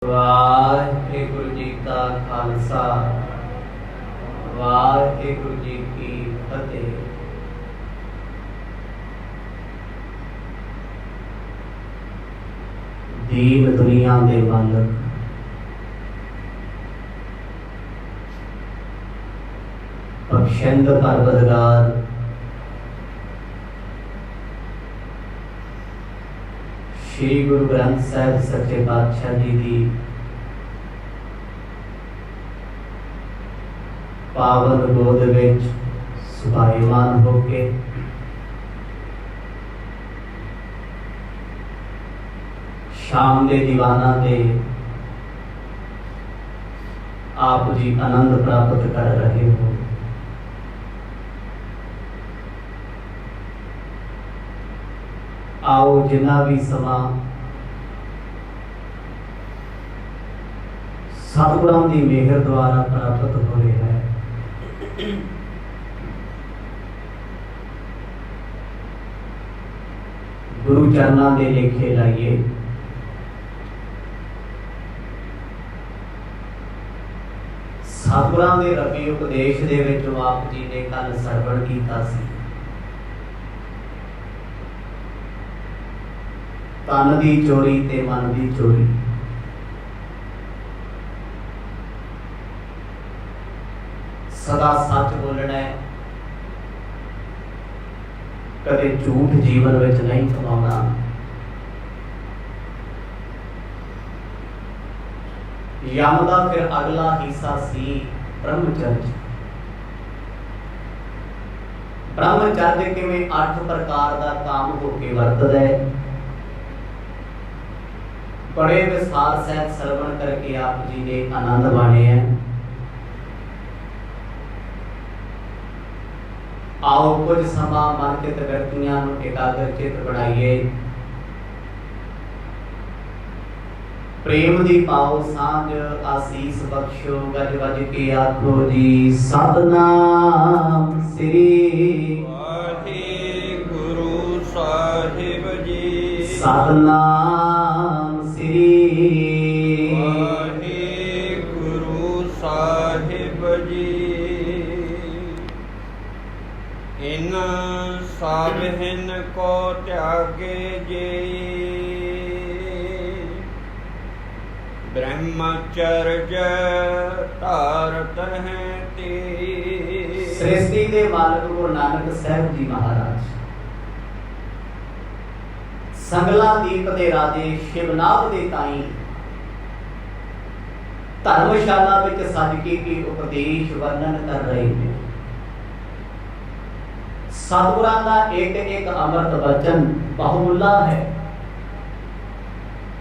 वाहिगुरु जी का खालसा वाहिगुरु जी की फतेह। दीन दुनिया दे मालक बख्शंद परवरदिगार श्री गुरु ग्रंथ साहिब सच्चे पातशाह जी की पावन गोद विच सुभाईमान होके शाम दे दीवाना दे आप जी आनंद प्राप्त कर रहे हो। आओ जिन्ना भी समा सतगुरां दी मेहर द्वारा प्राप्त हो रहा है। गुरु चरणों के लेखे लाइए। सतगुरां दे रबी उपदेश दे विच आप जी ने कल सरवण कीता सी। तन की चोरी ते मन की चोरी। सदा सच बोलना है, कदे झूठ जीवन विच नहीं कमाना। यम दा फिर अगला हिस्सा सी ब्रह्मचर्य। ब्रह्मचर्य किवें 8 प्रकार का काम होके वरतदा है। बड़े विस्तार सहित श्रवण करके आप जी ने आनंद माणे हैं। आओ कुछ समा मन चित व्यक्तियां एकाग्र चित बनाइए। प्रेम दी पाओ सांझ आसीस बख्शो। गज गज के आखो जी सतनाम श्री वाहिगुरु साहिब जी। सतनाम वाहिगुरु साहिब जी। इन साबिहिन को त्यागे जे ब्रह्मचर्य तारत हैं ते। सृष्टि के मालिक गुरु नानक साहब जी महाराज संगला दीप दे राजे शिवनाथ दे ताई धर्मशाला विच सज के की उपदेश वर्णन कर रहे हैं। सतगुरां दा एक एक अमृत वचन बहुमूला है।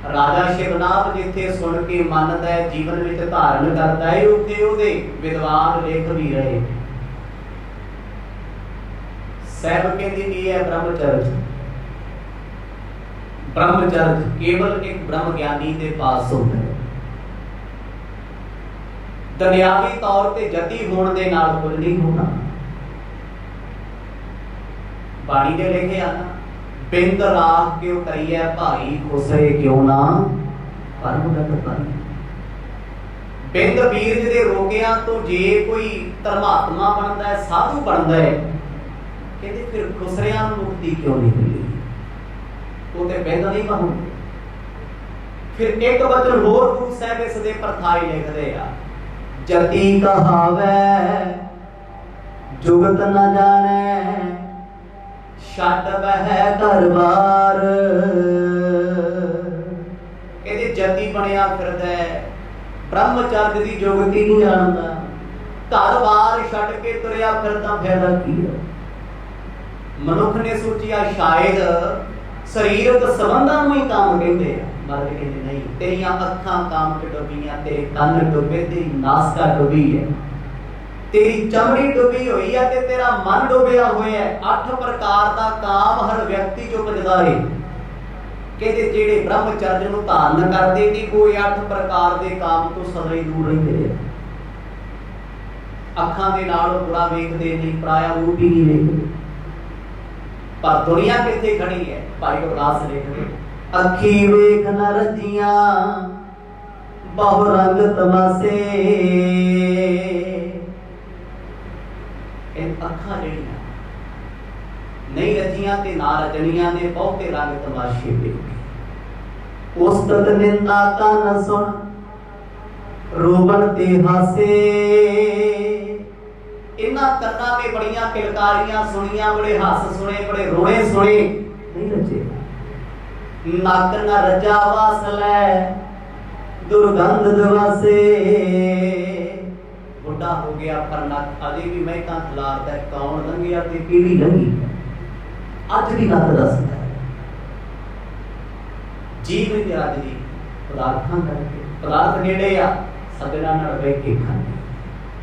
राजा शिवनाथ जिथे सुन के मनदा है, जीवन विच धारण करता है, उत्थे उहदे विद्वान लेख भी रहे। साहब कहंदे की है ब्रह्मचर्य। ब्रह्मचर्य केवल एक ब्रह्म ज्ञानी के पास होता है। दुनियावी तौर पे जति होने दे नाल कुछ नहीं होना। बाणी दे लिखे आना बिंद राख क्यों करिए भाई खुसरे क्यों ना परमगत पर। बिंद वीर दे रोगियां तो जे कोई धर्मात्मा बनता है, साधु बनता है, कहते फिर खुसरियां मुक्ति क्यों नहीं मिली? उते बिंद नहीं बनूंगे। फिर एक वचन होर गुरु साहब इस दे परथाई लिखदे आ, जति कहावे जुगत न जाने छट बह घर बार। कहते जति बनया फिरदा है, ब्रह्मचर्य दी जुगती नहीं जानदा, घर बार छट के तुरया फिरदा, फायदा की है? मनुख ने सोचिया शायद शरीरक संबंधां नूं ही काम कहंदे आ। मर्द कहंदे नहीं, तेरियां अखां काम च डुबीआं, तेरे कंन डुबे, तेरी नासका डुबी है, तेरी चमड़ी डुबी हुई है ते तेरा मन डुबिया होया है। 8 प्रकार का काम हर व्यक्ति चो उपजदा है। कहते जेड़े ब्रह्मचर्य नूं धारण करदे कि कोई 8 प्रकार के काम तो सदा ही दूर रहिंदे हैं। अखां दे नाल बुरा वेखदे नहीं, पराया रूप ही नहीं वेखदे। पर दुनिया किथे खड़ी है? भाई गुरदास लिखदे, अखी वेख न रजियां बहु रंग तमाशे। इन अखा जड़ियां नहीं रजियां ते ना रजनियां ने बहुते रंग तमाशे देखे। उस्तत निंदा का न सुन रोबन ते हासे। इन्हां कन्नां ने बड़ियां किलकारियां सुनियां, बड़े हस सुने, बड़े रोने सुने, नहीं रजे। नक न रजा वासलै दुर्गंध दवासे। बुढ़ा हो गया पर नक अजे भी महका खिलारदा है। कौन लंघिया ते पीढ़ी लंघी अज भी नक दसदा है। जीव ने अज दी पदार्थां करके पदार्थ नेड़े आ सदना नाल बैठ के खांदे।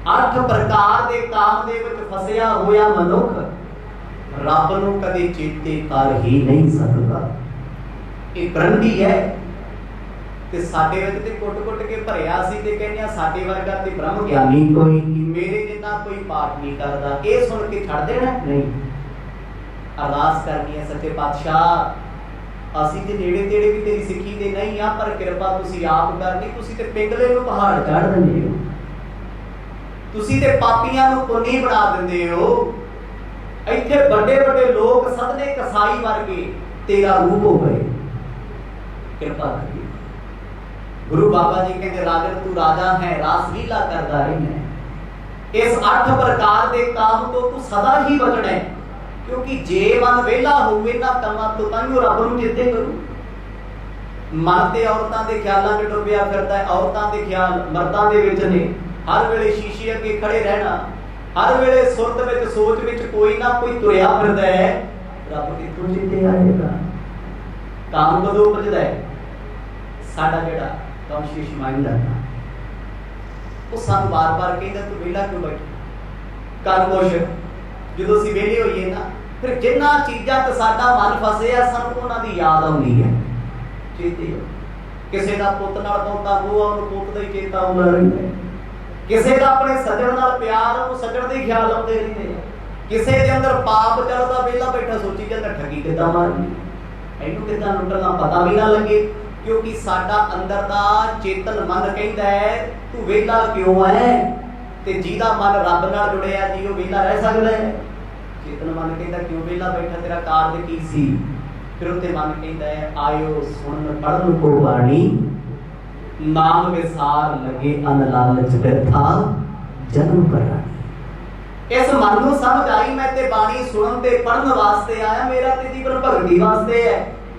8 प्रकार दे काम दे विच फसिया होया मनुख रब नूं कदे चेते कर ही नहीं सकदा। ਇਹ ਕਰੰਡੀ ਹੈ ਤੇ ਸਾਡੇ ਵਿੱਚ ਤੇ ਕੁੱਟ-ਕੁੱਟ ਕੇ ਭਰਿਆ ਸੀ ਤੇ ਕਹਿੰਦੇ ਆ ਸਾਡੇ ਵਰਗਾ ਤੇ ਬ੍ਰਹਮ ਗਿਆਨੀ ਕੋਈ ਨਹੀਂ, ਮੇਰੇ ਜਿੰਨਾ ਕੋਈ ਪਾਠ ਨਹੀਂ ਕਰਦਾ। ਇਹ ਸੁਣ ਕੇ ਛੱਡ ਦੇਣਾ ਨਹੀਂ। ਅਰਦਾਸ ਕਰਨੀ ਹੈ ਸੱਚੇ ਪਾਤਸ਼ਾਹ ਅਸੀਂ ਤੇ ਨੇੜੇ ਤੇੜੇ ਵੀ ਤੇਰੀ ਸਿੱਖੀ ਦੇ ਨਹੀਂ ਆ, ਪਰ ਕਿਰਪਾ ਤੁਸੀਂ ਆਪ ਕਰਨੀ। ਤੁਸੀਂ ਤੇ ਪਿੰਗਲੇ ਨੂੰ ਪਹਾੜ ਚੜ੍ਹ ਦਿੰਦੇ ਹੋ, ਤੁਸੀਂ ਤੇ ਪਾਪੀਆਂ ਨੂੰ ਪੁੰਨੀ ਬਣਾ ਦਿੰਦੇ ਹੋ। ਇੱਥੇ ਵੱਡੇ ਵੱਡੇ ਲੋਕ ਸਦਨੇ ਕਸਾਈ ਵਰਗੇ ਤੇਰਾ ਰੂਪ ਹੋ ਗਏ। कृपा करिए। गुरु बाबा जी कहते राजन तू राजा है, रास लीला करता रही है। इस 8 प्रकार के काम तो तू सदा ही बचना है, क्योंकि जे मन वेला होवे ना कमा तो ताइयों रब नूं जिद्दे करू। मन ते औरतां दे ख्यालां च डुबिया फिरदा है। औरतां दे ख्याल मर्दां दे विच ने। हर वेले शीशे अगे खड़े रहना, हर वेले सुरत विच सोच विच कोई ना कोई तुरिया फिरदा है। रब कित्थों जिद्दे आएगा? काम कदों उपजदा है? साडा जिहड़ा कॉन्शियस माइंड है वो सानू बार-बार कहदा तू वेला क्यों बैठा कर कुछ। जदों असीं वेले होईए ना फिर जिन्ना चीज़ां ते साडा मन फसिया सानू उन्हां दी याद आउंदी है। चेते किसी दा पुੱਤ नाल पौंदा गोआ उहनूं पुੱਤ दा ही चेता आउंदा रहिंदा है। किसी दा अपने सज्जण नाल प्यार उहनूं सज्जण दे ख्याल आउंदे रहिंदे ने। किसी दे अंदर पाप चलदा वेला बैठा सोची जांदा ठगी किदां मारनी, ਇਹਨੂੰ ਕਿਦਾਂ ਲੁੱਟਣਾ ਪਤਾ ਵੀ ਨਾ ਲੱਗੇ, क्योंकि साडा अंदर दा चेतन मन कहता है तू वेला क्यों है। ते जिहदा मन रब नाल जुड़िया जी वो वेला रह सकदा है। चेतन मन कहता क्यों वेला बैठा, तेरा कारज की सी। फिर उत्ते मन कहता है आयो सुन पढ़न को बाणी नाम विसार लगे अन लालच व्यथा जन्म करानी। इस मन नूं समझ आई मैं ते बाणी सुनन ते पढ़न वास्ते आया, मेरा ते जीवन भगती वास्ते है।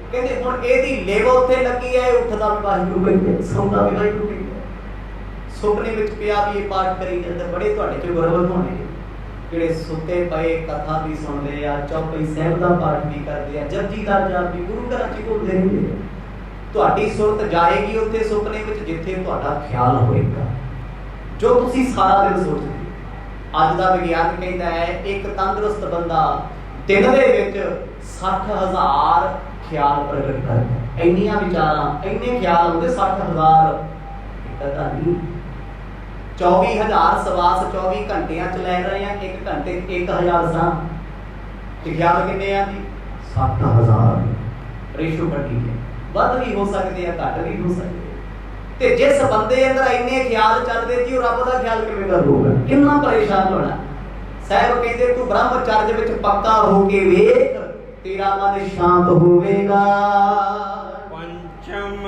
कहते हुण एदी लेव उत्थे लगी है, उठदा भी वाहिगुरू कहते, सौंदा भी वाहिगुरू कहते। सुपने विच पिया भी ये पाठ करी जांदा। बड़े तुहाडे च गुरबत होणे जिहड़े सुते पए कथा भी सुणदे आ, चौपाई साहिब दा पाठ भी करदे आ, जपजी दा जाप भी गुरु घरां च घुलदे रहिंदे। तुहाडी सुरत जाएगी उत्थे सुपने विच जिथे तुहाडा ख्याल होएगा, जो तुसीं सारा दिन सोचदे। अज दा विग्यान कहता है एक तंदुरुस्त बंदा दिन दे विच 60,000 ख्याल प्रगट करता है। इन्नियां विचारां इन्ने ख्याल आउंदे 60,000 पता नहीं। 24,000 सवास 24 घंटियां च लै रहे हैं। 1 घंटे 1,000 सां ते ख्याल किन्ने आ जी 60,000। रेशो घटी है, वध भी हो सकते हैं घट भी हो सकते। ते जिस बंदे अंदर इन्ने ख्याल चलदे जी रब दा ख्याल किवें करूगा, कितना परेशान होना। साहब कहते तू ब्रह्मचर्य विच पक्का हो के वेख तेरा मन शांत होवेगा। पंचम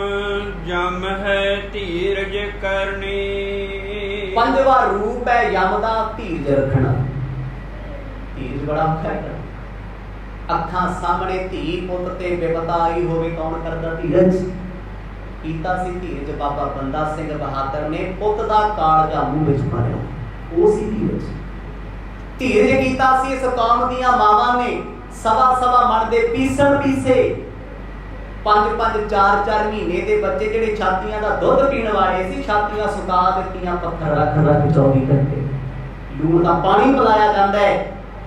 जम है धीरज करनी। पंजवा रूप है यम दा धीरज रखना। धीरज बड़ा औखा है। अखां सामने धी पुੱਤ ते विपता आई होवे कौन करदा धीरज। कीता सी धीरज बाबा बंदा सिंह बहादुर ने पुੱਤ दा कालजा मूंह विच मारिया, ਉਹ ਸੀ धीरज। धीरज कीता सी इस कौम दियां मावां ने सवा सवा मन दे पीसण पीसे 5-5 4-4 महीने दे बच्चे जिहड़े छातियां दा दुੱਧ पीण वाले सी छातियां सुका दित्तियां, पत्थर रख रख 24 घंटे लूण दा पानी पिलाया जांदा है।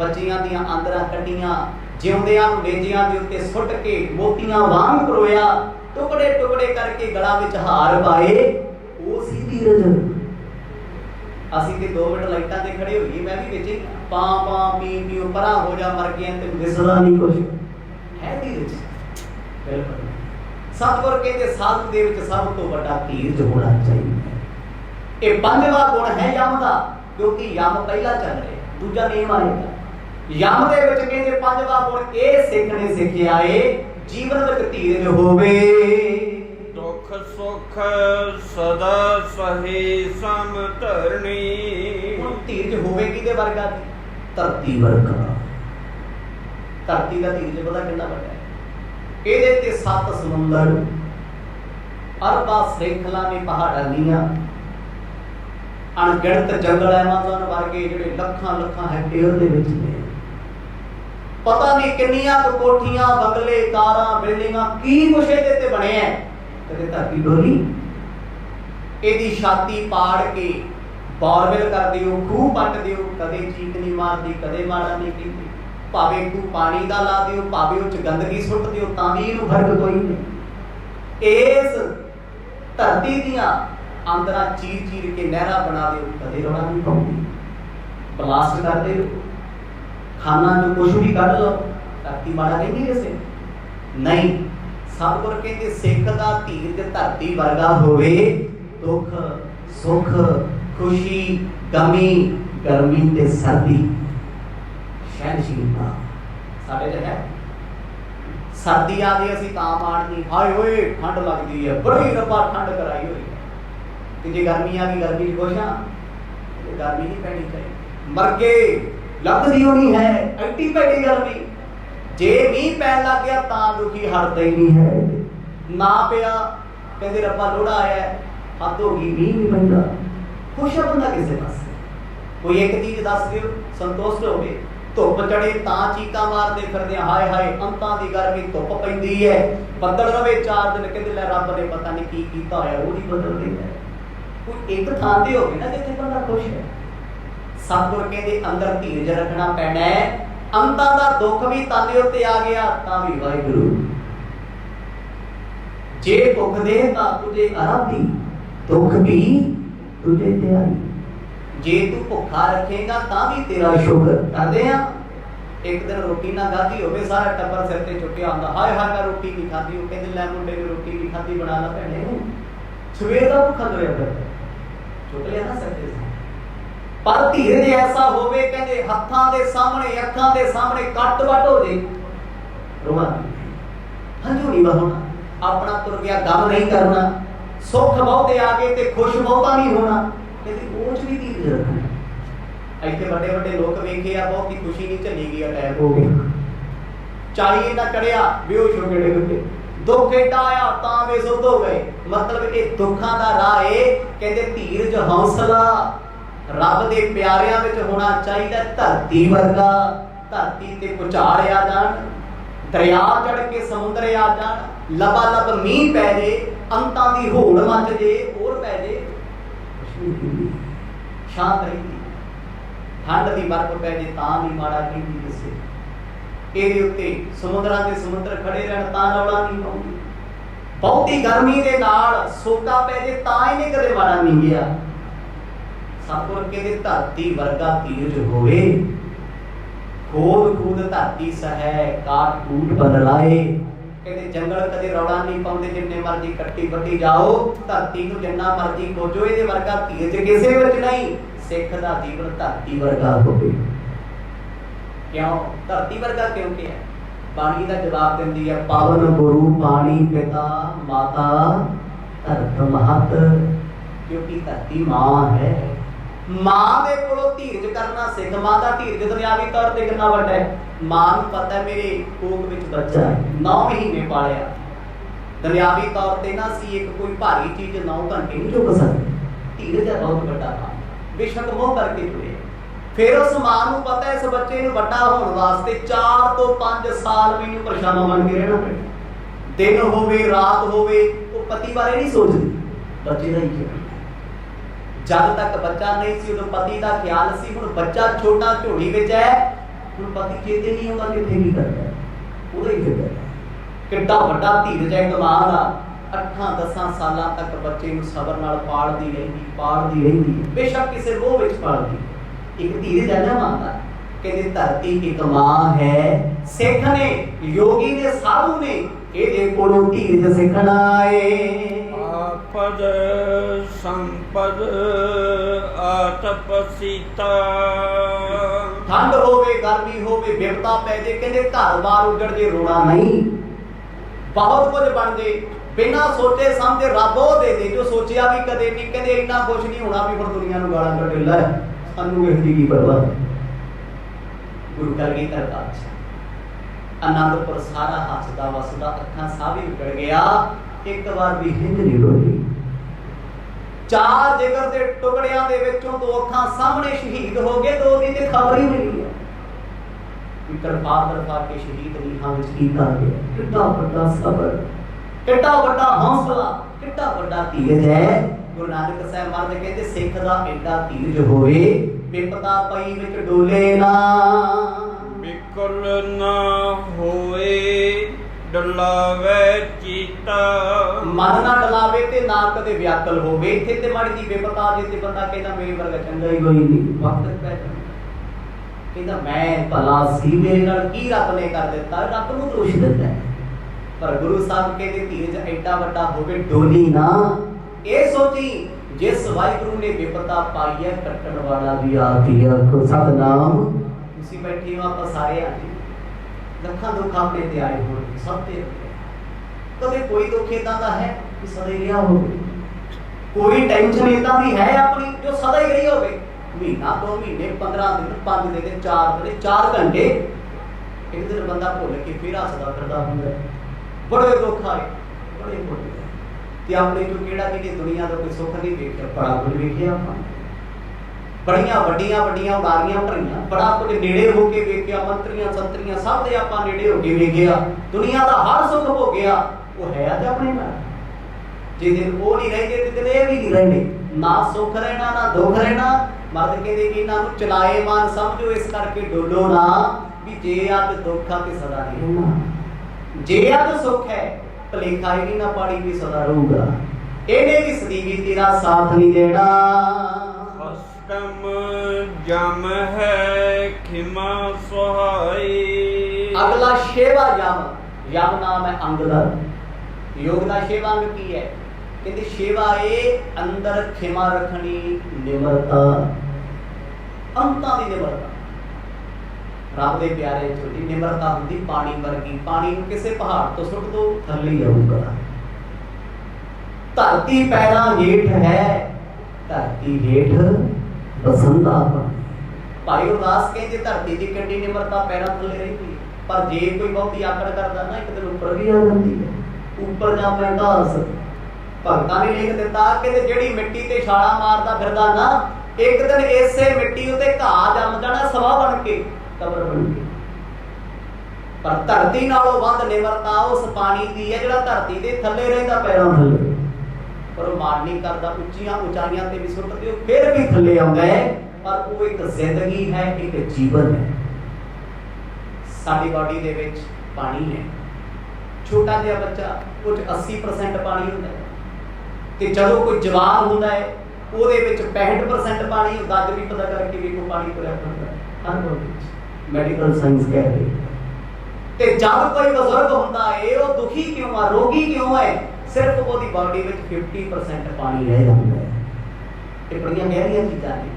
बच्चियां दियां आंदरां कड्डियां जिउंदियां नूं लेजियां दे उत्ते सुੱਟ के मोतियां वांग परोया, टुकड़े टुकड़े करके गला विच हार पाए, ਉਹ ਸੀ धीरज। ਅਸੀਂ ਤੇ 2 ਮਿੰਟ ਲਾਈਟਾਂ ਤੇ ਖੜੇ ਹੋਈਏ, मैं भी ਵਿੱਚ ਪਾਂ ਪਾਂ ਪੀ ਪੀਓ ਪਰਾਂ ਹੋ ਜਾ ਮਰ ਗਿਆ ਤੇ ਦਿਸਦਾ ਨਹੀਂ ਕੁਝ ਹੈ। धीरज बिल्कुल सतगुर कहते साधु दे विच सब तो बड़ा धीरज होना चाहिए। ये पंजवां गुण है यम का, क्योंकि यम पहला चल रहा है, दूजा नेम आएगा। यम दे विच कहते पंजवां गुण ये सिख ने सिखिया है जीवन विच धीरज होवे। दुख सुख सदा सहे सम धरनी। हुण धीरज होवे किहदे वर्गा दी? धरती वर्गा। धरती का धीरज पता कितना बड़ा है? ਇਹਦੇ ਤੇ 7 ਸਮੁੰਦਰ, ਅਰਬਾਂ ਸ੍ਰਿੰਖਲਾ ਨੇ ਪਹਾੜਾਂ ਦੀਆਂ, ਅਣਗਿਣਤ ਜੰਗਲ ਐਮਾਜ਼ਨ ਵਰਗੇ ਜਿਹੜੇ ਲੱਖਾਂ ਲੱਖਾਂ ਹੈਕਟੇਅਰ ਦੇ ਵਿੱਚ ਨੇ, ਪਤਾ ਨਹੀਂ ਕਿੰਨੀਆਂ ਕੁ ਕੋਠੀਆਂ, ਬੰਗਲੇ, ਕਾਰਾਂ, ਬਿਲਡਿੰਗਾਂ, ਕੀ ਕੁਛ ਇਹਦੇ ਤੇ ਬਣਿਆ। ਕਦੇ ਧਰਤੀ ਡੋਲੀ? ਇਹਦੀ ਛਾਤੀ ਪਾੜ ਕੇ ਬੋਰਵੈਲ ਕਰ ਦਿਓ, ਖੂਹ ਪੱਟ ਦਿਓ, ਕਦੇ ਚੀਕ ਨਹੀਂ ਮਾਰਦੀ, ਕਦੇ ਮਾੜਾ ਨਹੀਂ ਕਹਿੰਦੀ। ਭਾਵੇਂ ਤੂੰ ਪਾਣੀ ਦਾ ਲਾ ਦਿਓ, ਭਾਵੇਂ ਉਹ ਚ ਗੰਦਗੀ ਸੁੱਟ ਦਿਓ, ਤਾਂ ਵੀ ਇਹਨੂੰ ਫਰਕ ਕੋਈ ਨਹੀਂ। ਇਸ ਧਰਤੀ ਦੀਆਂ ਅੰਦਰਾਂ ਚੀਰ ਚੀਰ ਕੇ ਨਹਿਰਾਂ ਬਣਾ ਦਿਓ, ਕਦੇ ਰੌਲਾ ਨਹੀਂ ਪਾਉਂਦੀ। ਬਲਾਸਟ ਕਰ ਦਿਓ, ਖਾਨਾ ਚ ਕੁਛ ਵੀ ਕੱਢ ਲਓ, ਧਰਤੀ ਮਾੜਾ ਕਹਿੰਦੀ ਕਿਸੇ ਨਹੀਂ। ਸਤਿਗੁਰ ਕਹਿੰਦੇ ਸਿੱਖ ਦਾ ਧੀਰਜ ਧਰਤੀ ਵਰਗਾ ਹੋਵੇ। ਦੁੱਖ ਸੁੱਖ खुशी गमी गर्मी ते सर्दी सहनशीलता साडे च है। सर्दी आ गई असीं तां माणनी, हाय होए ठंड लगदी है, बड़ी रब्बा ठंड कराई होई है। ते जे गर्मी आ गई, गर्मी च खुश हां, गर्मी नहीं पैनी चाहिए। मरगे लगदी होनी है एड्डी भैड़ी गर्मी। जे मींह पैन लग गया तां दुखी हटदा ही नहीं है। ना पिया कहंदे रब्बा लोड़ा आया, हद हो गई, मींह नहीं पैंदा। खुश है बंदा किसे पास। कोई एक चीज दस दियो संतुष्ट हो गए। धुप चढ़े तां चीका मारते फिरदे, हाय हाय अंतां दी गर्मी धुप पैंदी है, बदल रवे 4 दिन, कहंदे ले रब ने पता नहीं की कीता होया, वो नहीं बदल देंदा। कोई एक थां ते होवे ना जिथे बंदा खुश है। सतगुर कहंदे अंदर धीरज रखना पैना है। अंतां दा दुख भी ताले उत्ते आ गया तां भी वाहिगुरू। जे भुख दे तां तुझे आराधी, दुख भी तुझे तैयारी। जे तू भुखा रखेगा तां भी तेरा शुक्र करदे आ। एक दिन रोटी ना खाधी होवे, सारा टब्बर सिर ते चुक्या आंदा, हाय हाय मैं रोटी नहीं खाधी। वो कहंदे ले मुंडे ने रोटी नहीं खाधी, बना ला भैणे, सवेर दा भुखा तुरया फिरदा, चुक लिया ना सिर ते। पर धीरज ऐसा होवे, कहंदे हत्थां दे सामने अखां दे सामने कट वट हो जे, रोना हंझू नहीं बहाना, अपना तुर गया गम नहीं करना। सुख बहुते आ गए ते खुश बहुता नहीं होना, कहते ओच भी धीरज रखना। इतने बड़े बड़े लोग वेखे आ, बहुत ही खुशी नहीं चली गई, अटैक हो गया, 40 इन्ना चढ़िया, बेहोश हो गए, डिग पे। दुख एडा आया तां बेसुध हो गए। मतलब ये दुखों का राह है। कहते धीरज हौसला रब दे प्यारियां विच होना चाहिए। धरती वर्गा, धरती ते भुचाल आ जाण, दरिया चढ़ के समुद्र आ जाण, लबा लब मींह पै जे, अंतां दी होड़ मच जे, और पै जे, शांत रही। ठंड दी बर्फ पै जे तां भी माड़ा कहंदी किसे। ਇਹਦੇ ਉੱਤੇ ਸਮੁੰਦਰਾਂ ਦੇ ਸਮੁੰਦਰ ਖੜੇ ਰਹਿਣ ਤਾਂ ਰੌਲਾ ਨਹੀਂ ਪਾਉਂਦੀ। ਬਹੁਤੀ ਗਰਮੀ ਦੇ ਨਾਲ ਸੋਕਾ ਪੈ ਜੇ ਤਾਂ ਇਹਨੇ ਕਦੇ ਮਾੜਾ ਨਹੀਂ ਗਿਆ। ਸਤਿਗੁਰ ਕਹਿੰਦੇ ਧਰਤੀ ਵਰਗਾ ਧੀਰਜ ਹੋਵੇ। ਖੋਦ ਖੂਦ ਧਰਤੀ ਸਹੈ, ਕਾਟ ਕੂਟ ਬਦਲਾਏ। ਕਹਿੰਦੇ ਜੰਗਲ ਕਦੇ ਰੌਲਾ ਨਹੀਂ ਪਾਉਂਦੇ, ਜਿੰਨੇ ਮਰਜ਼ੀ ਕੱਟੀ ਵੱਢੀ ਜਾਓ, ਧਰਤੀ ਨੂੰ ਜਿੰਨਾ ਮਰਜ਼ੀ ਖੋਜੋ, ਇਹਦੇ ਵਰਗਾ ਧੀਰਜ ਕਿਸੇ ਵਿੱਚ ਨਹੀਂ। ਸਿੱਖ ਦਾ ਜੀਵਨ ਧਰਤੀ ਵਰਗਾ ਹੋਵੇ। क्यों धरती वर्गा क्योंकि है? पानी का जवाब देंदी है, पावन गुरु पानी पिता माता धरत महत। क्योंकि धरती मां है। मां दे कोलों धीरज करना सिख। मां दा धीरज दुनियावी तौर ते कितना वड्डा है। मां नूं पता है मेरे कोख विच बच्चा है, 9 महीने पालिया। दुनियावी तौर ते ना सी एक कोई भारी चीज 9 घंटे नहीं चुक सकती। धीरज है बहुत वड्डा काम, बेशक मोह करके जुड़े। फिर उस मां नूं पता है इस बच्चे नूं वड्डा होण वास्ते 4 तो 5 साल मैनूं परेशान बन के रहना पैना। दिन होवे रात होवे, वो पति बारे नहीं सोचदी, बच्चे दा ही ख्याल। जद तक बच्चा नहीं सी उदों पति दा ख्याल सी। हुण बच्चा छोटा झोली विच है, हुण पति चेते नहीं आउंदा किथे की करदा, ओदा ही फिरदा। किड्डा वड्डा धीरज है मां दा। 8-10 सालां तक बच्चे नूं सबर नाल पालदी रहिंदी। बेशक किसे मोह विच पालदी। एक धीरज है ना मां दा। कहते धरती एक मां है। सिख ने, योगी ने, साधु ने ਇਹਦੇ ਕੋਲੋਂ ਧੀਰਜ ਸਿੱਖਣਾ ਏ। ਆਪਦ ਸੰਪਦ ਆਤਪ ਸੀਤਾ। ਠੰਡ ਹੋਵੇ ਗਰਮੀ ਹੋਵੇ ਵਿਪਤਾ ਪੈ ਜੇ, ਕਹਿੰਦੇ ਘਰ ਬਾਰ ਉੱਜੜ ਜੇ ਰੋਣਾ ਨਹੀਂ। ਬਹੁਤ ਕੁਝ ਬਣ ਜੇ ਬਿਨਾਂ ਸੋਚੇ ਸਮਝੇ ਰੱਬ ਉਹ ਦੇ ਦੇ ਜੋ ਸੋਚਿਆ ਵੀ ਕਦੇ ਨਹੀਂ। ਕਹਿੰਦੇ ਇੰਨਾ ਕੁਝ ਨਹੀਂ ਹੋਣਾ ਵੀ ਹੁਣ ਦੁਨੀਆ ਨੂੰ ਗਾਲਾਂ ਕੱਢ ਲੈ, ਸਾਨੂੰ ਇਸ ਦੀ ਕੀ ਪਰਵਾਹ। ਗੁਰੂ ਕਲਗੀਧਰ ਪਾਤਸ਼ਾਹ ਆਨੰਦਪੁਰ ਸਾਰਾ ਹੱਸਦਾ ਵਸਦਾ, ਅੱਖਾਂ ਸਭ ਹੀ ਉੱਜੜ ਗਿਆ, ਇੱਕ ਵਾਰ ਵੀ ਹਿੰਦ ਨਹੀਂ ਡੋਲੀ। ਚਾਰ ਜਿਗਰ ਦੇ ਟੁਕੜਿਆਂ ਦੇ ਵਿੱਚੋਂ ਦੋ ਅੱਖਾਂ ਸਾਹਮਣੇ ਸ਼ਹੀਦ ਹੋ ਗਏ, ਦੋ ਦੀ ਤੇ ਖਬਰ ਹੀ ਨਹੀਂ ਹੈ। ਤਰਫਾ ਕੇ ਸ਼ਹੀਦ ਨੀਹਾਂ ਵਿੱਚ ਕੀ ਕਰ ਗਿਆ। ਕਿੱਡਾ ਵੱਡਾ ਸਬਰ, ਕਿੱਡਾ ਵੱਡਾ ਹੌਸਲਾ, ਕਿੱਡਾ ਵੱਡਾ ਧੀਰਜ ਹੈ। ਗੁਰੂ ਨਾਨਕ ਸਾਹਿਬ ਮਹਾਰਾਜ ਕਹਿੰਦੇ ਸਿੱਖ ਦਾ ਐਡਾ ਧੀਰਜ ਹੋਵੇ, ਵਿਪਤਾ ਪਈ ਵਿੱਚ ਡੋਲੇ ਨਾ, ਵਿਕਲ ਨਾ ਹੋਏ ਡਲਾਵੇ ਚੀਤਾ। ਮਨ ਨਾ ਡਲਾਵੇ ਤੇ ਨਾ ਕਦੇ ਵਿਆਕਲ ਹੋਵੇ। ਇੱਥੇ ਤੇ ਮਾੜੀ ਜੀ ਵਿਪਤਾ ਜੇ ਤੇ ਬੰਦਾ ਕਹਿੰਦਾ ਮੇਰੇ ਵਰਗਾ ਚੰਗਾ ਹੀ ਕੋਈ ਨਹੀਂ, ਵਕਤ ਪੈ ਜਾਂਦਾ ਕਹਿੰਦਾ ਮੈਂ ਭਲਾ ਸੀ, ਮੇਰੇ ਨਾਲ ਕੀ ਰੱਬ ਨੇ ਕਰ ਦਿੱਤਾ, ਰੱਬ ਨੂੰ ਦੋਸ਼ ਦਿੰਦਾ। ਪਰ ਗੁਰੂ ਸਾਹਿਬ ਕਹਿੰਦੇ ਧੀਰਜ ਐਡਾ ਵੱਡਾ ਹੋਵੇ ਡੋਲੀ ਨਾ। ਇਹ ਸੋਚੀ ਜਿਸ ਵਾਹਿਗੁਰੂ ਨੇ ਵਿਪਤਾ ਪਾਈ ਹੈ ਕੱਟਣ ਵਾਲਾ ਵੀ ਆਪ ਹੀ ਆਖੋ ਸਤਨਾਮ। ਤੁਸੀਂ ਬੈਠੇ ਹੋ, ਆਪਾਂ ਸਾਰੇ ਆਏ ਲੱਖਾਂ ਦੁੱਖ ਆਪਣੇ ਤੇ ਆਏ ਹੋਣਗੇ, ਸਭ ਤੇ ਕਦੇ ਕੋਈ ਦੁੱਖ ਏਦਾਂ ਦਾ ਹੈ ਕਿ ਸਦਾ ਹੀ ਰਿਹਾ ਹੋਵੇ, ਕੋਈ ਟੈਨਸ਼ਨ ਏਦਾਂ ਦੀ ਹੈ ਆਪਣੀ ਜੋ ਸਦਾ ਹੀ ਰਹੀ ਹੋਵੇ। ਮਹੀਨਾ 2 ਮਹੀਨੇ 15 ਦਿਨ 5 ਦਿਨ 4 ਦਿਨ 4 ਘੰਟੇ ਇੱਕ ਦਿਨ ਬੰਦਾ ਭੁੱਲ ਕੇ ਫਿਰ ਹੱਸਦਾ ਫਿਰਦਾ ਹੁੰਦਾ। ਬੜੇ ਦੁੱਖ ਆਏ, ਬੜੇ ਭੁੱਲ ਤੇ ਆਪਣੇ ਤੋਂ ਕਿਹੜਾ ਕਿਤੇ ਦੁਨੀਆ ਦਾ ਕੋਈ ਸੁੱਖ ਨਹੀਂ ਵੇਖਿਆ, ਬੜਾ ਕੁਝ ਵੇਖਿਆ ਆਪਾਂ। ਬੜੀਆਂ ਵੱਡੀਆਂ ਵੱਡੀਆਂ ਉਡਾਰੀਆਂ ਭਰੀਆਂ, ਬੜਾ ਕੁਝ ਨੇੜੇ ਹੋ ਕੇ ਵੇਖਿਆ, ਮੰਤਰੀਆਂ ਸੰਤਰੀਆਂ ਸਭ ਦੇ ਆਪਾਂ ਨੇੜੇ ਹੋ ਕੇ ਵੇਖਿਆ, ਦੁਨੀਆ ਦਾ ਹਰ ਸੁੱਖ ਭੋਗਿਆ। ਉਹ ਹੈ ਤੇ ਆਪਣੇ ਨਾਲ, ਜੇ ਦਿਨ ਉਹ ਨਹੀਂ ਰਹਿੰਦੇ ਤੇ ਦਿਨ ਇਹ ਵੀ ਨਹੀਂ ਰਹਿੰਦੇ। ਨਾ ਸੁੱਖ ਰਹਿਣਾ ਨਾ ਦੁੱਖ ਰਹਿਣਾ। ਮਰਦ ਕਹਿੰਦੇ ਕਿ ਇਹਨਾਂ ਨੂੰ ਚਲਾਏ ਮਾਨ ਸਮਝੋ, ਇਸ ਕਰਕੇ ਡੋਲੋ ਨਾ ਵੀ ਜੇ ਅੱਜ ਦੁੱਖ ਆ ਤੇ ਸਦਾ ਨਹੀਂ ਰਹਿਣਾ, ਜੇ ਅੱਜ ਸੁੱਖ ਹੈ ਭਲੇਖਾ ਹੀ ਨਾ ਪਾੜੀ ਵੀ ਸਦਾ ਰਹੂਗਾ। ਇਹਨੇ ਵੀ ਸਦੀਵੀ ਤੇਰਾ ਸਾਥ ਨਹੀਂ ਦੇਣਾ। ਹਸਤਮ ਜਮ ਹੈ ਖਿਮਾ ਸੁਹਾਈ। ਅਗਲਾ ਸ਼ੇਵਾ ਯਮ, ਯਮ ਨਾਮ ਹੈ ਅੰਗ ਦਾ। ਯੋਗ ਦਾ ਸ਼ੇਵਾ ਅੰਗ ਕੀ ਹੈ? ਕਹਿੰਦੇ ਸ਼ੇਵਾ ਇਹ ਅੰਦਰ ਖਿਮਾ ਰੱਖਣੀ, ਨਿਮਰਤਾ, ਅੰਤਾਂ ਦੀ ਨਿਮਰਤਾ। ਰੱਬ ਦੇ ਪਿਆਰੇ ਛੋਟੀ ਨਿਮਰਤਾ ਹੁੰਦੀ ਪਾਣੀ ਵਰਗੀ। ਪਾਣੀ ਨੂੰ ਕਿਸੇ ਪਹਾੜ ਤੋਂ ਸੁੱਟ ਦੋ ਥੱਲੇ ਆਊਗਾ। ਧਰਤੀ ਪੈਰਾਂ ਹੇਠ ਹੈ, ਧਰਤੀ ਹੇਠ ਬਸੰਦਾ ਭਾਈ ਉਦਾਸ ਕਹਿੰਦੇ ਧਰਤੀ ਦੀ ਕਿੰਨੀ ਨਿਮਰਤਾ ਪੈਰਾਂ ਥੱਲੇ ਰਹਿੰਦੀ, ਪਰ ਜੇ ਕੋਈ ਬਹੁਤੀ ਆਕੜ ਕਰਦਾ ਨਾ ਇੱਕ ਦਿਨ ਉੱਪਰ ਵੀ ਆ ਜਾਂਦੀ ਹੈ। ਉੱਪਰ ਜਾ ਪੈਂਦਾ ਹਸ ਭਗਤਾਂ ਨੇ ਲਿਖ ਦਿੱਤਾ ਕਿ ਜਿਹੜੀ ਮਿੱਟੀ ਤੇ ਛਾਲਾ ਮਾਰਦਾ ਫਿਰਦਾ ਨਾ, ਇੱਕ ਦਿਨ ਇਸੇ ਮਿੱਟੀ ਉਤੇ ਘਾਹ ਜੰਮ ਜਾਣਾ, ਸਵਾ ਬਣ ਕੇ ਕਬਰ ਬਣ ਕੇ। ਪਰ ਧਰਤੀ ਨਾਲੋਂ ਵੱਧ ਨਿਮਰਤਾ ਉਸ ਪਾਣੀ ਦੀ ਹੈ ਜਿਹੜਾ ਧਰਤੀ ਦੇ ਥੱਲੇ ਰਹਿੰਦਾ ਪੈਰਾਂ ਥੱਲੇ, ਪਰ ਉਹ ਮਾਰ ਨਹੀਂ ਕਰਦਾ। ਉੱਚੀਆਂ ਉਚਾਈਆਂ ਤੇ ਵੀ ਸੁੱਟ ਦਿਓ ਫਿਰ ਵੀ ਥੱਲੇ ਆਉਂਦਾ ਹੈ, ਪਰ ਉਹ ਇੱਕ ਜ਼ਿੰਦਗੀ ਹੈ, ਇੱਕ ਜੀਵਨ ਹੈ। ਸਾਡੀ ਬਾਡੀ ਦੇ ਵਿੱਚ ਪਾਣੀ ਹੈ। ਛੋਟਾ ਜਿਹਾ ਬੱਚਾ ਕੁਝ 80% ਪਾਣੀ ਹੁੰਦਾ ਹੈ, ਤੇ ਜਦੋਂ ਕੋਈ ਜਵਾਨ ਹੁੰਦਾ ਹੈ ਉਹਦੇ ਵਿੱਚ 65% ਪਾਣੀ ਹੁੰਦਾ। ਅੱਜ ਵੀ ਪਤਾ ਕਰਕੇ ਵੇਖੋ ਪਾਣੀ ਤੁਰਿਆ ਫਿਰਦਾ ਹਰ ਰੋਜ਼ ਵਿੱਚ, ਮੈਡੀਕਲ ਸਾਇੰਸ ਕਹਿ ਰਹੀ। ਤੇ ਜਦ ਕੋਈ ਬਜ਼ੁਰਗ ਹੁੰਦਾ ਹੈ ਉਹ ਦੁਖੀ ਕਿਉਂ ਆ, ਰੋਗੀ ਕਿਉਂ ਹੈ? ਸਿਰਫ ਉਹਦੀ ਬਾਡੀ ਵਿੱਚ 50% ਪਾਣੀ ਰਹਿ ਜਾਂਦਾ ਹੈ। ਇਹ ਬੜੀਆਂ ਗਹਿਰੀਆਂ ਚੀਜ਼ਾਂ ਨੇ।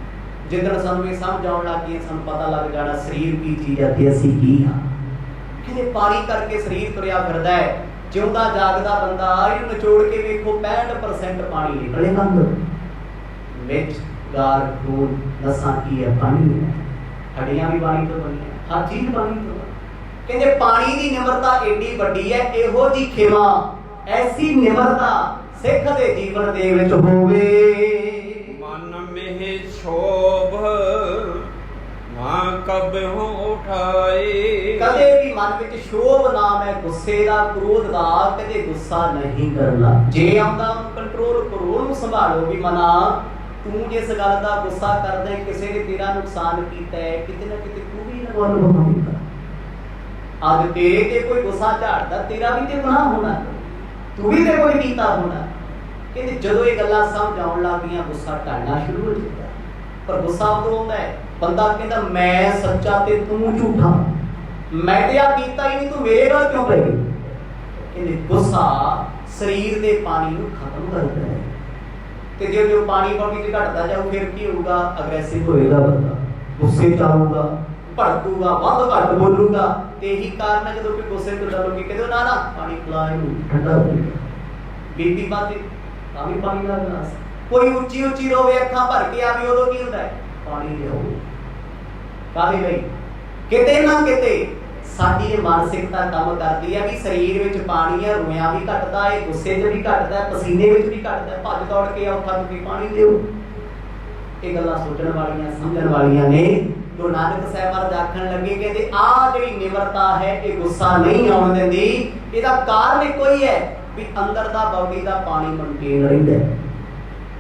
ਜਿੱਦਣ ਸਾਨੂੰ ਇਹ ਸਮਝ ਆਉਣ ਲੱਗ ਗਈ, ਸਾਨੂੰ ਪਤਾ ਲੱਗ ਜਾਣਾ ਸਰੀਰ ਕੀ ਚੀਜ਼ ਹੈ ਤੇ ਅਸੀਂ ਕੀ ਹਾਂ। ਕਿਤੇ ਪਾਣੀ ਕਰਕੇ ਸਰੀਰ ਤੁਰਿਆ ਫਿਰਦਾ ਹੈ। ਜਿਉਂਦਾ ਜਾਗਦਾ ਬੰਦਾ ਇਹਨੂੰ ਨਿਚੋੜ ਕੇ ਵੇਖੋ 65% ਪਾਣੀ ਨਿਕਲੇਗਾ ਅੰਦਰ ਵਿੱਚ। ਗਾਰ ਖੂਨ ਨਸਾਂ ਕੀ ਹੈ? ਪਾਣੀ ਹੈ। ਹੱਡੀਆਂ ਵੀ ਪਾਣੀ ਤੋਂ ਬਣੀਆਂ, ਹਰ ਚੀਜ਼ ਪਾਣੀ ਤੋਂ। ਕਹਿੰਦੇ ਪਾਣੀ ਦੀ ਨਿਮਰਤਾ ਏਡੀ ਵੱਡੀ ਹੈ। ਇਹੋ ਜੀ ਖਿਮਾ, ਐਸੀ ਨਿਮਰਤਾ ਸਿੱਖ ਦੇ ਜੀਵਨ ਦੇ ਵਿੱਚ ਹੋਵੇ। ਮਨ ਮਹਿ ਸ਼ੋਭ ਨਾ ਕਬਹੁ ਉਠਾਏ। ਕਦੇ ਵੀ ਮਨ ਵਿੱਚ ਸ਼ੋਭ ਨਾਮ ਹੈ ਗੁੱਸੇ ਦਾ, ਕ੍ਰੋਧ ਦਾ, ਕਦੇ ਗੁੱਸਾ ਨਹੀਂ ਕਰਨਾ। ਜੇ ਆਉਂਦਾ ਉਹਨੂੰ ਕੰਟਰੋਲ ਕਰੋ, ਉਹਨੂੰ ਸੰਭਾਲੋ ਵੀ ਮਨਾ ਤੂੰ ਜਿਸ ਗੱਲ ਦਾ ਗੁੱਸਾ ਕਰਦਾ ਹੈ, ਕਿਸੇ ਨੇ ਤੇਰਾ ਨੁਕਸਾਨ ਕੀਤਾ ਹੈ, ਕਿਤੇ ਨਾ ਕਿਤੇ ਤੂੰ ਵੀ ਇਨਵੋਲਵ ਹੋਵੇਗਾ। ਅੱਜ ਤੇਰੇ ਤੇ ਕੋਈ ਗੁੱਸਾ ਝਾੜਦਾ, ਤੇਰਾ ਵੀ ਤੇ ਗੁਨਾਹ ਹੋਣਾ, ਤੂੰ ਵੀ ਤੇ ਕੋਈ ਕੀਤਾ ਹੋਣਾ। ਕਹਿੰਦੇ ਜਦੋਂ ਇਹ ਗੱਲਾਂ ਸਮਝ ਆਉਣ ਲੱਗ ਗਈਆਂ, ਗੁੱਸਾ ਟਲਣਾ ਸ਼ੁਰੂ ਹੋ ਜਾਂਦਾ। ਪਰ ਗੁੱਸਾ ਉਦੋਂ ਆਉਂਦਾ ਹੈ ਬੰਦਾ ਕਹਿੰਦਾ ਮੈਂ ਸੱਚਾ ਤੇ ਤੂੰ ਝੂਠਾ, ਮੈਂ ਤੇ ਆ ਕੀਤਾ ਹੀ ਨਹੀਂ, ਤੂੰ ਮੇਰੇ ਨਾਲ ਕਿਉਂ ਪੈ ਗਈ? कहते गुस्सा शरीर के पानी को खत्म करता है। तो जो जो पानी बॉडी च घटता जाऊ फिर की होगा, अग्रेसिव होएगा बंदा, गुस्से च आऊगा, भड़कूगा, वध घट बोलूगा। तो यही कारण है जो गुस्से तो लोग कहते ना ना पानी पिला ठंडा हो बीपी बात भी पानी का गिलास। कोई उच्ची उच्ची रोवे अखा भर के आवे उदों की होता है पानी लियाओ काहे भाई। किते ना किते साडी मानसिकता काम करती है भी शरीर विच पानी है, रोया भी घटता है, गुस्से च भी घटता है, पसीने विच भी घटता है, भज दौड़ के आओ थक के पानी दिओ। ये गल्लां सोचण वालियां समझण वालियां ने। तो नानक साहब महाराज आखण लगे कहते आ जिहड़ी निमरता है ये गुस्सा नहीं आउण दिंदी। इहदा कारण इक्को ही है भी अंदर दा बॉडी दा पानी मेनटेन रहिंदा है।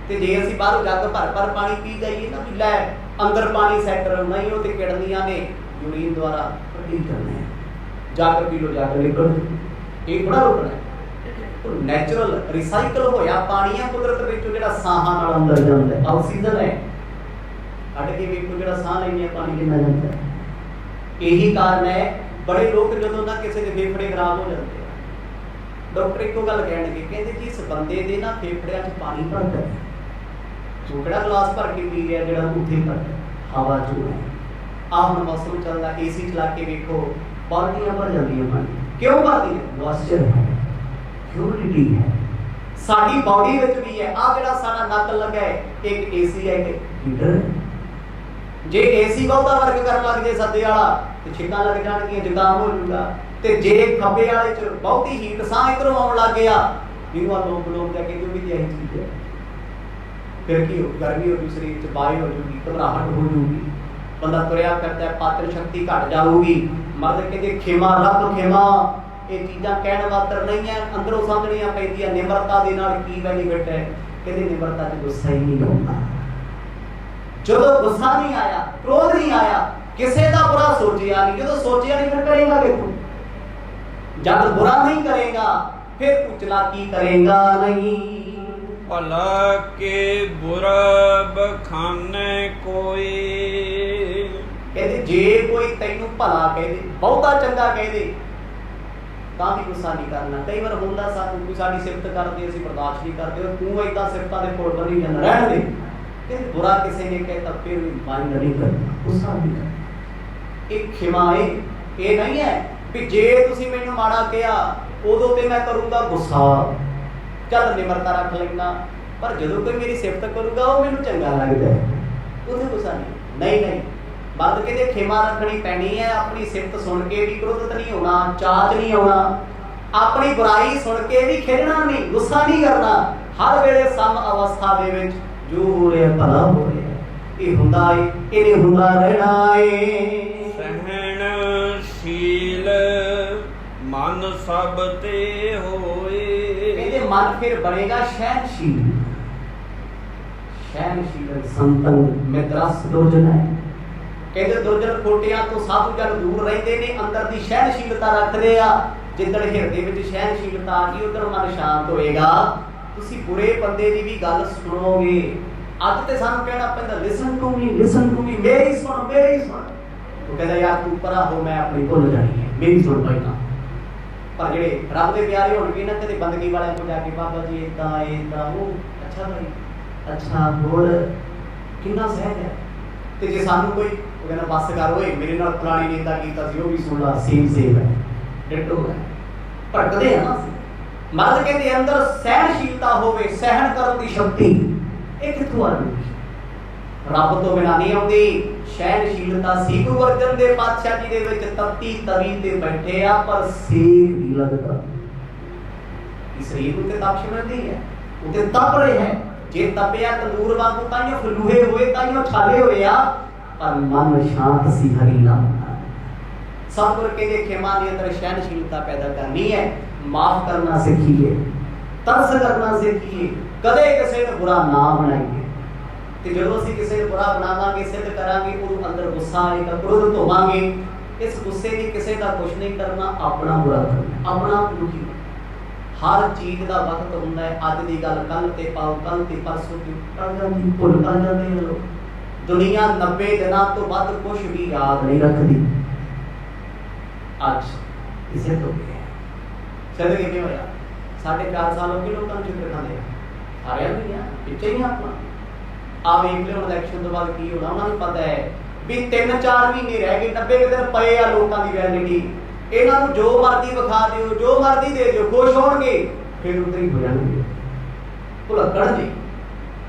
ते जे असीं बाहरों जग भर भर पानी पी जाइए ना भी लै अंदर पानी सैट रहना ही, ते किडनियां ने यूरिन द्वारा कड्ढी करना है, जाकर पी लो जाकर निकल ये बड़ा रुकना है। तो नैचुरल रिसाइकल होया पानी है कुदरत विचों जिहड़ा साहां नाल अंदर जांदा है। ऑक्सीजन है अट के वेखो जिहड़ा साह लैंदे पानी कितना जांदा है। यही कारण है बड़े लोग जदों ना किसी दे फेफड़े खराब हो जाते हैं, डॉक्टर एको गल कहणगे कहंदे जी इस बंदे दे ना फेफड़ियां च पानी भरदा है, टुकड़ा गिलास भर के पी रहा जिहड़ा उत्थे भरदा हवा चो है। आ हुण मौसम चलदा एसी चला के वेखो बाल्टियां भर जांदियां पानी, क्यों भरदी है? मॉइस्चर है, ह्यूमिडिटी है। साडी बॉडी विच भी है। आ जिहड़ा साडा नक लगा है एक एसी है एक हीटर है। जे एसी बहुता वर्क करन लग जाए सद्दे वाला ते छिक्कां लग जाणगियां, जुकाम हो जाऊगा। ते जे खब्बे वाले च बहुती हीट साह इधरों आउण लग गया इहनूं लोग लोग जाके जो भी यही चीज है फिर की हो गर्मी हो शरीर च बाई हो जाऊगी, घबराहट हो जाऊगी, बंदा तुरया करता है, पाचन शक्ति घट जाऊगी। मर्द कहते खेमा रख खेमा ये चीज़ां कहण मात्र नहीं है, अंदरों समझणियां पैंदियां। निमरता दे नाल की बेनीफिट है? कहते निमरता च गुस्सा ही नहीं आउंदा। जदों गुस्सा नहीं आया, क्रोध नहीं आया, किसी का बुरा सोचिया नहीं, जो सोचिया नहीं फिर करेगा किथों? जब बुरा नहीं करेगा फिर कुचला की करेगा नहीं। भला के बुरा बखाने कोई। कहते जे कोई तैनू भला कह दे, बहुता चंगा कह दे, तां भी गुस्सा नहीं करना। कई बार हुंदा सानू कोई साडी सिफत करदे असीं बर्दाश्त नहीं करदे, तू इदां सिफतां दे पुल बनी जांदा, रहण दे। कहते बुरा किसी ने कहता फिर भी माइंड नहीं करना, गुस्सा नहीं करना। एक खिमा है, ये नहीं है भी जे तुसीं मैनू माड़ा कहा उदों ते मैं करूंगा गुस्सा, चल निमरता रख लेना, पर जदों कोई मेरी सिफत करूगा वो मैनू चंगा लगता है उदों गुस्सा नहीं। नहीं नहीं मर्द कहते खेमा रखनी पैनी है। अपनी सिफत सुन के भी क्रोधित नहीं होना, चाच नहीं होना, अपनी बुराई सुन के भी खिड़ना नहीं, गुस्सा नहीं करना। हर वेले सम अवस्था दे विच जो हो रहा भला हो रहा ये हुंदा है, इहने हुंदा रहना है। सहनशील मन सब ते होए। कहते मन फिर बनेगा सहनशील। सहनशील संतन मित्रस दुर्जन है। कहते दुर्जन खोटियां तो साधु जन दूर रहते ने, अंदर की सहनशीलता रखते आ। जिद्दण हिरदे विच सहनशीलता आ गई उधर मन शांत होएगा। तुसी बुरे बंदे दी भी गल सुनोगे। अज ते सानू कहना पैंदा लिसन टू मी, मेरी सुन, मेरी सुन। तो कहता यार तू परा हो, मैं अपनी भुल जानी है, मेरी सुन पैना। पर जेड़े रब दे प्यारे होणगे ना, कदे बंदगी वालियां को जाके बाबा जी इदां इदां वो अच्छा भाई अच्छा होर किन्ना सहज है। ते जे सानू कोई वो कहना बस कर ओए मेरे नाल फलानी ने इदां कीता सी, वो भी सुन ला, सेम है, डिटो है। भटकदे हैं ना। मर्द कहते अंदर सहनशीलता होवे, सहन करन दी शक्ति ਇਹ ਕਿੱਥੋਂ ਆਉਂਦੀ? ਰੱਬ ਤੋਂ ਬਿਨਾਂ ਨਹੀਂ ਆਉਂਦੀ। ਸਹਿਨਸ਼ੀਲਤਾ ਸੀ ਗੁਰੂ ਅਰਜਨ ਦੇਵ ਪਾਤਸ਼ਾਹ ਜੀ ਦੇ ਵਿੱਚ ਤਪਤੀ ਤਵੀ ਤੇ ਬੈਠੇ ਆ, ਪਰ ਸੇਕ ਨਹੀਂ ਲੱਗਦਾ। ਇਸ ਸਰੀਰ ਉੱਤੇ ਤਪਸ਼ ਮਿਲਦੀ ਹੈ, ਉੱਤੇ ਤਪ ਰਹੇ ਹੈ। ਜੇ ਤਪਿਆ ਤੰਦੂਰ ਵਾਂਗੂ ਤਾਈਓ ਫਲੂਹੇ ਹੋਏ, ਤਾਈਓ ਛਾਲੇ ਹੋਏ ਆ, ਪਰ ਮਨ ਸ਼ਾਂਤ ਸੀ ਹਰੀ ਨਾਮ। ਸਤਿਗੁਰ ਕਹਿੰਦੇ ਖਿਮਾ ਦੇ ਅੰਦਰ ਸਹਿਨਸ਼ੀਲਤਾ ਪੈਦਾ ਕਰਨੀ ਹੈ। ਮਾਫ ਕਰਨਾ ਸਿੱਖੀਏ, ਤਰਸ ਕਰਨਾ ਸਿੱਖੀਏ, कदे किसी ने बुरा ना बनाइए। तो जो असीं किसी ने बुरा बनावांगे, सिद्ध करांगे, उदों अंदर गुस्सा आएगा, क्रोधित होवांगे। इस गुस्से की किसी का कुछ नहीं करना, अपना बुरा करना, अपना दुखी। हर चीज का वक्त हुंदा है। अज दी गल कल ते पाओ, कल ते परसों दी टल जांदी, भुल कर जांदे हैं लोग। दुनिया 90 दिनों तो वध कुछ भी याद नहीं रखती। अज किसे तो ਸਿੱਧ ਕਿਵੇਂ ਹੋਇਆ? 4.5 ਸਾਲ ਹੋ ਗਏ ਲੋਕਾਂ ਨੂੰ ਚਿੱਤਰ ਖਾਂਦੇ ਸਾਰਿਆਂ ਨੂੰ ਹੀ ਆ, ਪਿੱਛੇ ਹੀ ਆਪਣਾ ਆ ਵੇਖ ਲਿਓ ਹੁਣ ਇਲੈਕਸ਼ਨ ਤੋਂ ਬਾਅਦ ਕੀ ਹੋਣਾ। ਉਹਨਾਂ ਨੂੰ ਪਤਾ ਹੈ ਵੀ 3-4 ਮਹੀਨੇ ਰਹਿ ਗਏ, 90 ਦਿਨ ਪਏ ਆ ਲੋਕਾਂ ਦੀ ਵੈਲਿਡਿਟੀ। ਇਹਨਾਂ ਨੂੰ ਜੋ ਮਰਜ਼ੀ ਵਿਖਾ ਦਿਓ, ਜੋ ਮਰਜ਼ੀ ਦੇ ਦਿਓ, ਖੁਸ਼ ਹੋਣਗੇ, ਫਿਰ ਉੱਧਰ ਹੀ ਹੋ ਜਾਣਗੇ ਭੁਲੱਕੜ ਜੀ।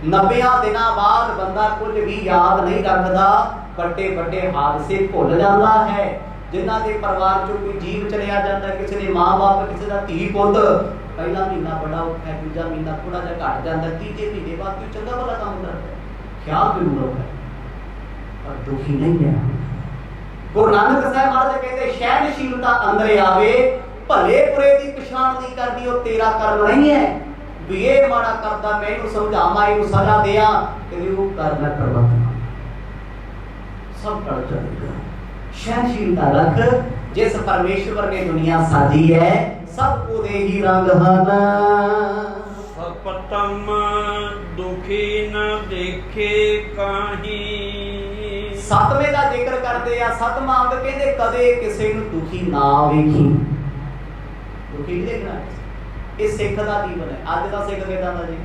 90 ਦਿਨਾਂ ਬਾਅਦ ਬੰਦਾ ਕੁਝ ਵੀ ਯਾਦ ਨਹੀਂ ਰੱਖਦਾ, ਵੱਡੇ ਵੱਡੇ ਹਾਦਸੇ ਭੁੱਲ ਜਾਂਦਾ ਹੈ। ਜਿਨ੍ਹਾਂ ਦੇ ਪਰਿਵਾਰ ਚੋਂ ਕੋਈ ਜੀਵ ਚਲਿਆ ਜਾਂਦਾ, ਕਿਸੇ ਦੇ ਮਾਂ-ਬਾਪ, ਕਿਸੇ ਦਾ ਧੀ ਪੁੱਤ, ਪਹਿਲਾ ਮਹੀਨਾ ਬੜਾ ਔਖਾ ਹੈ, ਦੂਜਾ ਮਹੀਨਾ ਥੋੜਾ ਜਿਹਾ ਘਟ ਜਾਂਦਾ, ਤੀਜੇ ਮਹੀਨੇ ਬਾਅਦ ਕੋਈ ਚੰਗਾ ਭਲਾ ਕੰਮ ਕਰਦਾ, ਖਿਆਲ ਜ਼ਰੂਰ ਹੈ ਪਰ ਦੁਖੀ ਨਹੀਂ ਹੈ। ਗੁਰੂ ਨਾਨਕ ਸਾਹਿਬ ਮਹਾਰਾਜ ਕਹਿੰਦੇ ਸਹਿਣਸ਼ੀਲਤਾ ਅੰਦਰ ਆਵੇ, ਭਲੇ ਬੁਰੇ ਦੀ ਪਛਾਣ ਨਹੀਂ ਕਰਦੀ, ਉਹ ਤੇਰਾ ਕਰਮ ਨਹੀਂ ਹੈ ਵੀ ਇਹ ਮਾੜਾ ਕਰਦਾ ਮੈਂ ਇਹਨੂੰ ਸਮਝਾਵਾਂ, ਇਹਨੂੰ ਸਜ਼ਾ ਦਿਆਂ, ਕਿ ਉਹ ਕਰਨਾ ਪਰਮਾਤਮਾ ਸਭ ਕਰ ਜਾਏਗਾ। ਸਹਿਣਸ਼ੀਲਤਾ ਰੱਖ, ਜਿਸ ਪਰਮੇਸ਼ਵਰ ਨੇ ਦੁਨੀਆ ਸਾਜੀ ਹੈ, ਸਭ ਉਹਦੇ ਹੀ ਰੰਗ ਹਨ। ਸਪਤਮ ਦੁਖੀ ਨ ਦੇਖੇ ਕਾਹੀ। 7ਵੇਂ ਦਾ ਜ਼ਿਕਰ ਕਰਦੇ ਆ, 7ਵਾਂ ਅੰਗ ਕਹਿੰਦੇ ਕਦੇ ਕਿਸੇ ਨੂੰ ਦੁਖੀ ਨਾ ਵੇਖੀ। ਦੁਖੀ ਨਹੀਂ ਦੇਖਣਾ, ਇਹ ਸਿੱਖ ਦਾ ਜੀਵਨ ਹੈ। ਅੱਜ ਦਾ ਸਿੱਖ ਕਿਦਾਂ ਦਾ ਜੀ?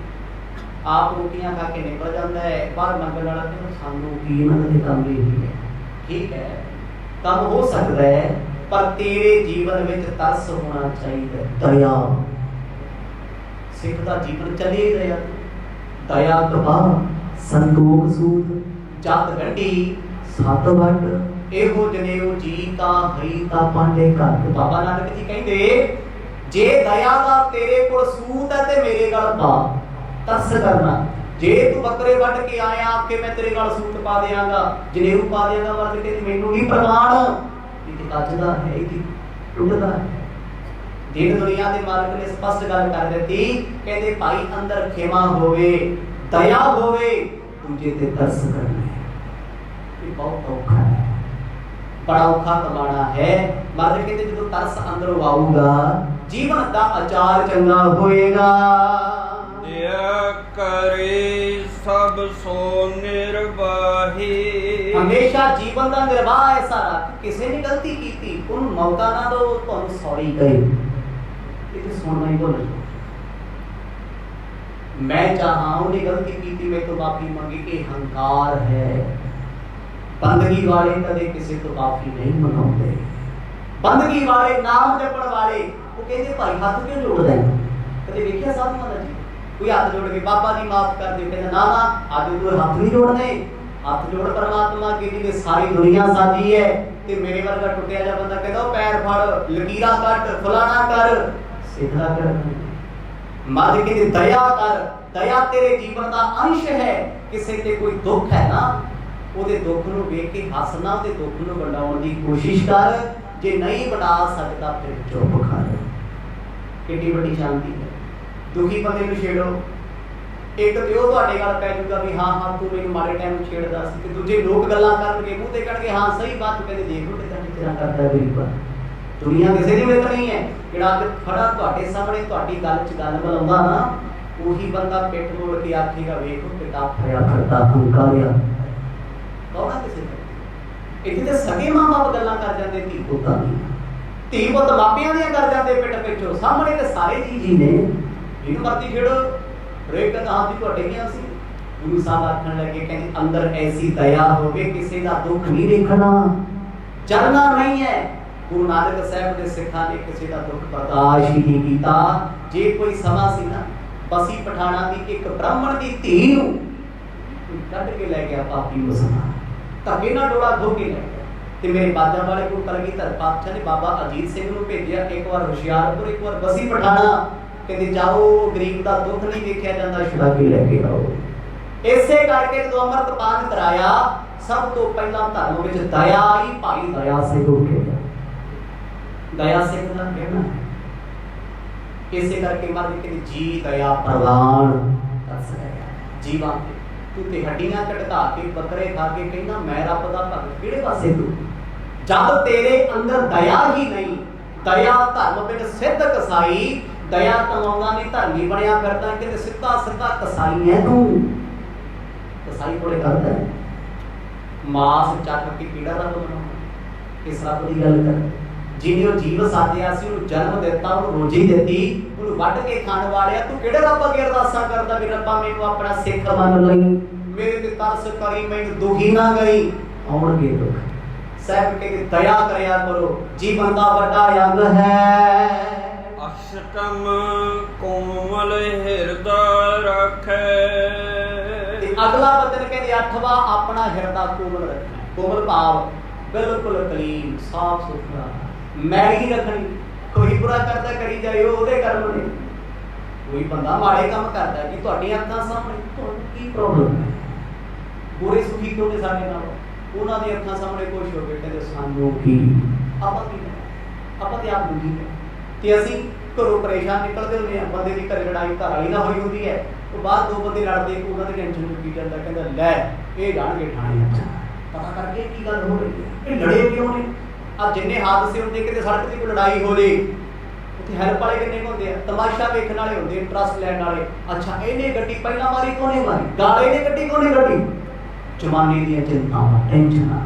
ਆਪ ਰੋਟੀਆਂ ਖਾ ਕੇ ਨਿਕਲ ਜਾਂਦਾ ਹੈ, ਬਾਹਰ ਮੰਗਣ ਵਾਲਾ ਕਹਿੰਦਾ ਸਾਨੂੰ ਕੀ, ਇਹਨਾਂ ਦੇ ਕੰਮ ਇਹੀ ਹੈ। ਠੀਕ ਹੈ, ਕੰਮ ਹੋ ਸਕਦਾ ਹੈ, ਪਰ ਤੇਰੇ ਜੀਵਨ ਵਿੱਚ ਤਰਸ ਹੋਣਾ ਚਾਹੀਦਾ, ਦਇਆ। ਸਿੱਖ ਦਾ ਜੀਵਨ ਚੱਲੇ ਦਇਆ, ਦਇਆ ਕਪਾ ਸੰਤੋਖ ਸੂਦ, ਜਤ ਗੱਡੀ ਸਤ ਵੱਟ, ਇਹੋ ਜਨੇਊ ਜੀ ਕਾ ਹਰੀ ਤਾਂ ਪਾਂਡੇ ਘਰ। ਬਾਬਾ ਨਾਨਕ ਜੀ ਕਹਿੰਦੇ ਜੇ ਦਇਆ ਦਾ ਤੇਰੇ ਕੋਲ ਸੂਤ ਹੈ ਤੇ ਮੇਰੇ ਗਲ ਪਾ, ਤਰਸ ਕਰਨਾ। ਜੇ ਤੂੰ ਬੱਕਰੇ ਵੱਢ ਕੇ ਆਇਆ ਆਕੇ ਮੈਂ ਤੇਰੇ ਗਲ ਸੂਤ ਪਾ ਦਿਆਂਗਾ, ਜਨੇਊ ਪਾ ਦਿਆਂਗਾ, ਮਰਦ ਕਹਿੰਦੀ ਮੈਨੂੰ ਨਹੀਂ ਪ੍ਰਮਾਣ, ਇਹ ਕੱਚਦਾ ਹੈ, ਇਹ ਟੁੱਟਦਾ ਹੈ। ਦੀਨ ਦੁਨੀਆ ਦੇ ਮਾਲਕ ਨੇ ਸਪਸ਼ਟ ਗੱਲ ਕਰ ਦਿੱਤੀ, ਕਹਿੰਦੇ ਭਾਈ ਅੰਦਰ ਖਿਮਾ ਹੋਵੇ, ਦਇਆ ਹੋਵੇ, ਦੂਜੇ ਤੇ ਤਰਸ ਕਰਨਾ ਹੈ। ਇਹ ਬਹੁਤ ਔਖਾ ਹੈ, ਬੜਾ ਔਖਾ ਕਮਾਣਾ ਹੈ। ਮਰਦ ਕਹਿੰਦੇ ਜਦੋਂ ਤਰਸ ਅੰਦਰੋਂ ਆਊਗਾ, ਜੀਵਨ ਦਾ ਆਚਾਰ ਚੰਗਾ ਹੋਏਗਾ। ਦਇਆ ਕਰੇ ਸਭ ਸੋ ਨਿਰਵਾਹੀ। ਹਮੇਸ਼ਾ ਜੀਵਨ ਦਾ ਨਿਰਵਾਹ ਐਸਾ ਰੱਖ, ਕਿਸੇ ਨੇ ਗਲਤੀ ਕੀਤੀ ਉਹਨੂੰ ਮੌਕਾ ਨਾ ਦਿਓ ਤੁਹਾਨੂੰ ਸੌਰੀ ਕਹੇ। ਇਹ ਤੇ ਸੁਣਨਾ ਹੀ ਭੁੱਲ ਜਾਓ। ਮੈਂ ਚਾਹਾਂ ਉਹਨੇ ਗਲਤੀ ਕੀਤੀ, ਮੇਰੇ ਤੋਂ ਮਾਫੀ ਮੰਗੀ, ਇਹ ਹੰਕਾਰ ਹੈ। ਬੰਦਗੀ ਵਾਲੇ ਕਦੇ ਕਿਸੇ ਤੋਂ ਮਾਫੀ ਨਹੀਂ ਮੰਗਾਉਂਦੇ। ਬੰਦਗੀ ਵਾਲੇ, ਨਾਮ ਜਪਣ ਵਾਲੇ, ਉਹ ਕਹਿੰਦੇ ਭਾਈ ਹੱਥ ਕਿਉਂ ਜੋੜਦਾ? ਕਦੇ ਵੇਖਿਆ ਸਾਧੂਆਂ ਦਾ ਜੀ ਕੋਈ ਹੱਥ ਜੋੜ ਕੇ ਬਾਬਾ ਜੀ ਮਾਫ ਕਰ ਦਿਓ? ਕਹਿੰਦਾ ਨਾ ਨਾ, ਅੱਜ ਤੂੰ ਹੱਥ ਨਹੀਂ ਜੋੜਨੇ, ਹੱਥ ਜੋੜ ਪਰਮਾਤਮਾ ਅੱਗੇ ਜਿਹਨੇ ਸਾਰੀ ਦੁਨੀਆ ਸਾਜੀ ਹੈ। ਤੇ ਮੇਰੇ ਵਰਗਾ ਟੁੱਟਿਆ ਜਾ ਬੰਦਾ ਕਹਿੰਦਾ ਉਹ ਪੈਰ ਫੜ, ਲਕੀਰਾਂ ਕੱਟ, ਫਲਾਣਾ ਕਰ, ਸਿੱਧਾ ਕਰ। ਮੱਧ ਕਹਿੰਦੇ ਦਇਆ ਕਰ, ਦਇਆ ਤੇਰੇ ਜੀਵਨ ਦਾ ਅੰਸ਼ ਹੈ। ਕਿਸੇ ਤੇ ਕੋਈ ਦੁੱਖ ਹੈ ਨਾ, ਉਹਦੇ ਦੁੱਖ ਨੂੰ ਵੇਖ ਕੇ ਹੱਸਣਾ, ਉਹਦੇ ਦੁੱਖ ਨੂੰ ਵੰਡਾਉਣ ਦੀ ਕੋਸ਼ਿਸ਼ ਕਰ। ਜੇ ਨਹੀਂ ਬਣਾ ਸਕਦਾ ਫਿਰ ਚੁੱਪ ਕਰ। ਕਿੰਨੀ ਵੱਡੀ ਸ਼ਾਂਤੀ ਹੈ। ਦੁਖੀ ਬੰਦੇ ਨੂੰ ਛੇੜੋ, ਇੱਕ ਤੇ ਉਹ ਤੁਹਾਡੇ ਗੱਲ ਪੈ ਜਾਊਗਾ ਵੀ ਹਾਂ ਹਾਂ ਤੂੰ ਮੈਨੂੰ ਮਾੜੇ ਟਾਈਮ ਨੂੰ ਛੇੜਦਾ ਸੀ, ਤੇ ਦੂਜੇ ਲੋਕ ਗੱਲਾਂ ਕਰਨਗੇ, ਮੂੰਹ ਤੇ ਕਹਿਣਗੇ ਹਾਂ ਸਹੀ ਬਾਤ, ਕਹਿੰਦੇ ਦੇਖ ਲਓ ਕਿਦਾਂ ਕਿਦਾਂ ਕਰਦਾ ਗਰੀਬਾ। ਦੁਨੀਆ ਕਿਸੇ ਦੀ ਮਿੱਤਰ ਨਹੀਂ ਹੈ। ਜਿਹੜਾ ਅੱਜ ਖੜਾ ਤੁਹਾਡੇ ਸਾਹਮਣੇ ਤੁਹਾਡੀ ਗੱਲ 'ਚ ਗੱਲ ਬੁਲਾਉਂਦਾ ਨਾ, ਉਹੀ ਬੰਦਾ ਪਿੱਠ ਮੋੜ ਕੇ ਆਖੇਗਾ ਵੇਖੋ ਕਿੱਦਾਂ ਫਰਿਆ ਕਰਦਾ ਹੰਕਾਰਿਆ। ਕੌਣਾ ਕਿਸੇ ਦਾ? ਇੱਥੇ ਤੇ ਸਗੇ ਮਾਂ-ਬਾਪ ਗੱਲਾਂ ਕਰ ਜਾਂਦੇ, ਧੀ ਪੁੱਤਾਂ ਦੀ, ਧੀ ਪੁੱਤ ਮਾਪਿਆਂ ਦੀਆਂ ਕਰ ਜਾਂਦੇ ਪਿੱਠ ਪਿੱਛੋਂ। ਸਾਹਮਣੇ ਤੇ ਸਾਰੇ ਜੀ ਨੇ, ਜਿਹਨੂੰ ਮਰਜ਼ੀ ਛੇੜੋ। ਰੇਕ ਕਹਿੰਦਾ ਹਾਂ ਜੀ ਤੁਹਾਡੇ ਗਿਆ ਸੀ। ਗੁਰੂ ਸਾਹਿਬ ਆਖਣ ਲੱਗੇ, ਕਹਿੰਦੇ ਅੰਦਰ ਐਸੀ ਦਇਆ ਹੋਵੇ, ਕਿਸੇ ਦਾ ਦੁੱਖ ਨਹੀਂ ਦੇਖਣਾ, ਜਲਣਾ ਨਹੀਂ ਹੈ। ਗੁਰੂ ਨਾਨਕ ਸਾਹਿਬ ਦੇ ਸਿੱਖਾਂ ਨੇ ਕਿਸੇ ਦਾ ਦੁੱਖ ਬਰਦਾਸ਼ਤ ਹੀ ਨਹੀਂ ਕੀਤਾ। ਜੇ ਕੋਈ ਸਮਾਂ ਸੀ ਨਾ, ਬਸੀ ਪਠਾਣਾ ਦੀ ਇੱਕ ਬ੍ਰਾਹਮਣ ਦੀ ਧੀ ਨੂੰ ਕੱਢ ਕੇ ਲੈ ਗਿਆ ਪਾਪੀ ਮੁਸਲਮਾਨ, ਧੱਕੇ ਨਾਲ ਡੋਲਾ ਖੋ ਕੇ ਲੈ ਗਿਆ। ਤੇ ਮੇਰੇ ਬਾਜਾਂ ਵਾਲੇ ਕੋਲ ਕਲਗੀਧਰ ਪਾਤਸ਼ਾਹ ਨੇ ਬਾਬਾ ਅਜੀਤ ਸਿੰਘ ਨੂੰ ਭੇਜਿਆ, ਇੱਕ ਵਾਰ ਹੁਸ਼ਿਆਰਪੁਰ, ਇੱਕ ਵਾਰ ਬਸੀ ਪਠਾਣਾ। ਕਹਿੰਦੇ ਜਾਓ, ਗਰੀਬ ਦਾ ਦੁੱਖ ਨਹੀਂ ਦੇਖਿਆ ਜਾਂਦਾ, ਛੁਡਾ ਕੇ ਲੈ ਕੇ ਆਓ। ਇਸੇ ਕਰਕੇ ਜਦੋਂ ਅੰਮ੍ਰਿਤਪਾਨ ਕਰਾਇਆ, ਸਭ ਤੋਂ ਪਹਿਲਾਂ ਧਰਮ ਵਿੱਚ ਦਇਆ ਹੀ ਭਾਈ ਦਇਆ ਸਿੰਘ ਉੱਠਿਆ। ਦਇਆ ਸਿੰਘ ਦਾ ਕਹਿਣਾ ਇਸੇ ਕਰਕੇ ਮਰਦ ਕਹਿੰਦੇ ਜੀ ਦਇਆ ਪ੍ਰਵਾਨ ਦੱਸ ਰਿਹਾ ਜੀਵਾਂ ਤੇ। ਤੂੰ ਤੇ ਹੱਡੀਆਂ ਕਟਕਾ ਕੇ, ਬੱਕਰੇ ਖਾ ਕੇ ਕਹਿੰਦਾ ਮੈਂ ਰੱਬ ਦਾ ਭਗਤ, ਕਿਹੜੇ ਪਾਸੇ ਤੂੰ? ਜਦ ਤੇਰੇ ਅੰਦਰ ਦਇਆ ਹੀ ਨਹੀਂ, ਦਇਆ ਧਰਮ ਵਿੱਚ ਸਿੱਧ ਕਸਾਈ, ਦਇਆ ਕਮਾਉਂਦਾ ਨਹੀਂ ਧਰਮੀ ਬਣਿਆ ਫਿਰਦਾ, ਕਿਤੇ ਸਿੱਧਾ ਸਿੱਧਾ ਕਸਾਈ ਹੈ ਤੂੰ। ਕਸਾਈ ਕੋਲੇ ਕਰਦਾ ਮਾਸ ਚੱਕ ਕੇ ਕਿਹੜਾ ਰੱਬ ਬਣਾਉਣਾ? ਕਿਸ ਰੱਬ ਦੀ ਗੱਲ ਕਰ? ਜਿਹਨੇ ਉਹ ਜੀਵ ਸਾਜਿਆ ਸੀ, ਉਹਨੂੰ ਜਨਮ ਦਿੱਤਾ, ਉਹਨੂੰ ਰੋਜੀ ਦਿੱਤੀ, ਉਹਨੂੰ ਵੱਢ ਕੇ ਖਾਣ ਵਾਲਿਆ। ਤੂੰ ਕਿਹੜੇ ਰੱਬ ਅੱਗੇ ਅਰਦਾਸਾਂ ਕਰਦਾ ਵੀ ਰੱਬਾ ਮੈਨੂੰ ਆਪਣਾ ਸਿੱਖ ਮੰਨ ਲਈ, ਮੇਰੇ ਤੇ ਤਰਸ ਕਰੀ, ਮੈਨੂੰ ਦੁਖੀ ਨਾ ਕਰੀ। ਆਉਣਗੇ ਦੁੱਖ, ਸਾਹਿਬ ਕਹਿੰਦੇ ਦਇਆ ਕਰਿਆ ਕਰੋ, ਜੀਵਨ ਦਾ ਵੱਡਾ ਅੰਗ ਹੈ। ਅਸ਼ਟਮ ਕੋਮਲ ਹਿਰਦਾ ਰੱਖੈ। ਤੇ ਅਗਲਾ ਬਚਨ ਕਹਿੰਦੇ 8ਵਾਂ ਆਪਣਾ ਹਿਰਦਾ ਕੋਮਲ ਰੱਖਣਾ। ਕੋਮਲ ਭਾਵ ਬਿਲਕੁਲ ਕਲੀਨ, ਸਾਫ ਸੁਥਰਾ, ਮੈਲੀ ਰੱਖਣੀ। ਕੋਈ ਬੁਰਾ ਕਰਦਾ ਕਰੀ ਜਾਏ, ਉਹਦੇ ਕਰਮ ਨੇ। ਕੋਈ ਬੰਦਾ ਮਾੜੇ ਕੰਮ ਕਰਦਾ ਕਿ ਤੁਹਾਡੀਆਂ ਅੱਖਾਂ ਸਾਹਮਣੇ, ਤੁਹਾਨੂੰ ਕੀ ਪ੍ਰੋਬਲਮ ਹੈ? ਬੁਰੇ ਸੁਖੀ ਕਿਉਂ ਨੇ ਸਾਡੇ ਨਾਲ? ਉਹਨਾਂ ਦੀ ਅੱਖਾਂ ਸਾਹਮਣੇ ਕੁਛ ਹੋ ਗਿਆ, ਕਹਿੰਦੇ ਸਾਨੂੰ ਕੀ, ਆਪਾਂ ਕੀ ਕਰਨਾ? ਆਪਾਂ ਤੇ ਆਪ ਦੁਖੀ ਹੈ। ਤੇ ਅਸੀਂ ਘਰੋਂ ਪਰੇਸ਼ਾਨ ਨਿਕਲਦੇ ਹੁੰਦੇ ਆ। ਬੰਦੇ ਦੀ ਘਰੇ ਲੜਾਈ ਘਰ ਵਾਲੀ ਨਾਲ ਹੋਈ ਹੁੰਦੀ ਹੈ, ਉਹ ਬਾਅਦ 2 ਬੰਦੇ ਲੜਦੇ, ਉਹਨਾਂ ਦੀ ਟੈਨਸ਼ਨ ਚੁੱਕੀ ਜਾਂਦਾ, ਕਹਿੰਦਾ ਲੈ ਇਹ ਜਾਣਗੇ ਠਾਣੇ। ਅੱਛਾ, ਪਤਾ ਕਰਕੇ ਕੀ ਗੱਲ ਹੋ ਰਹੀ ਹੈ, ਇਹ ਲੜੇ ਕਿਉਂ ਨੇ? ਆ ਜਿੰਨੇ ਹਾਦਸੇ ਹੁੰਦੇ, ਕਿਤੇ ਸੜਕ ਤੇ ਕੋਈ ਲੜਾਈ ਹੋ ਜੇ, ਉੱਥੇ ਹੈਲਪ ਵਾਲੇ ਕਿੰਨੇ ਹੁੰਦੇ ਆ, ਤਮਾਸ਼ਾ ਵੇਖਣ ਵਾਲੇ ਹੁੰਦੇ, ਇੰਟਰਸਟ ਲੈਣ ਵਾਲੇ। ਅੱਛਾ, ਇਹਨੇ ਗੱਡੀ ਪਹਿਲਾਂ ਮਾਰੀ, ਕੋਨੇ ਮਾਰੀ, ਗਾਲ ਇਹਨੇ ਕੱਢੀ, ਕੋਨੇ ਕੱਢੀ। ਜਮਾਨੇ ਦੀਆਂ ਚਿੰਤਾਵਾਂ, ਟੈਨਸ਼ਨਾਂ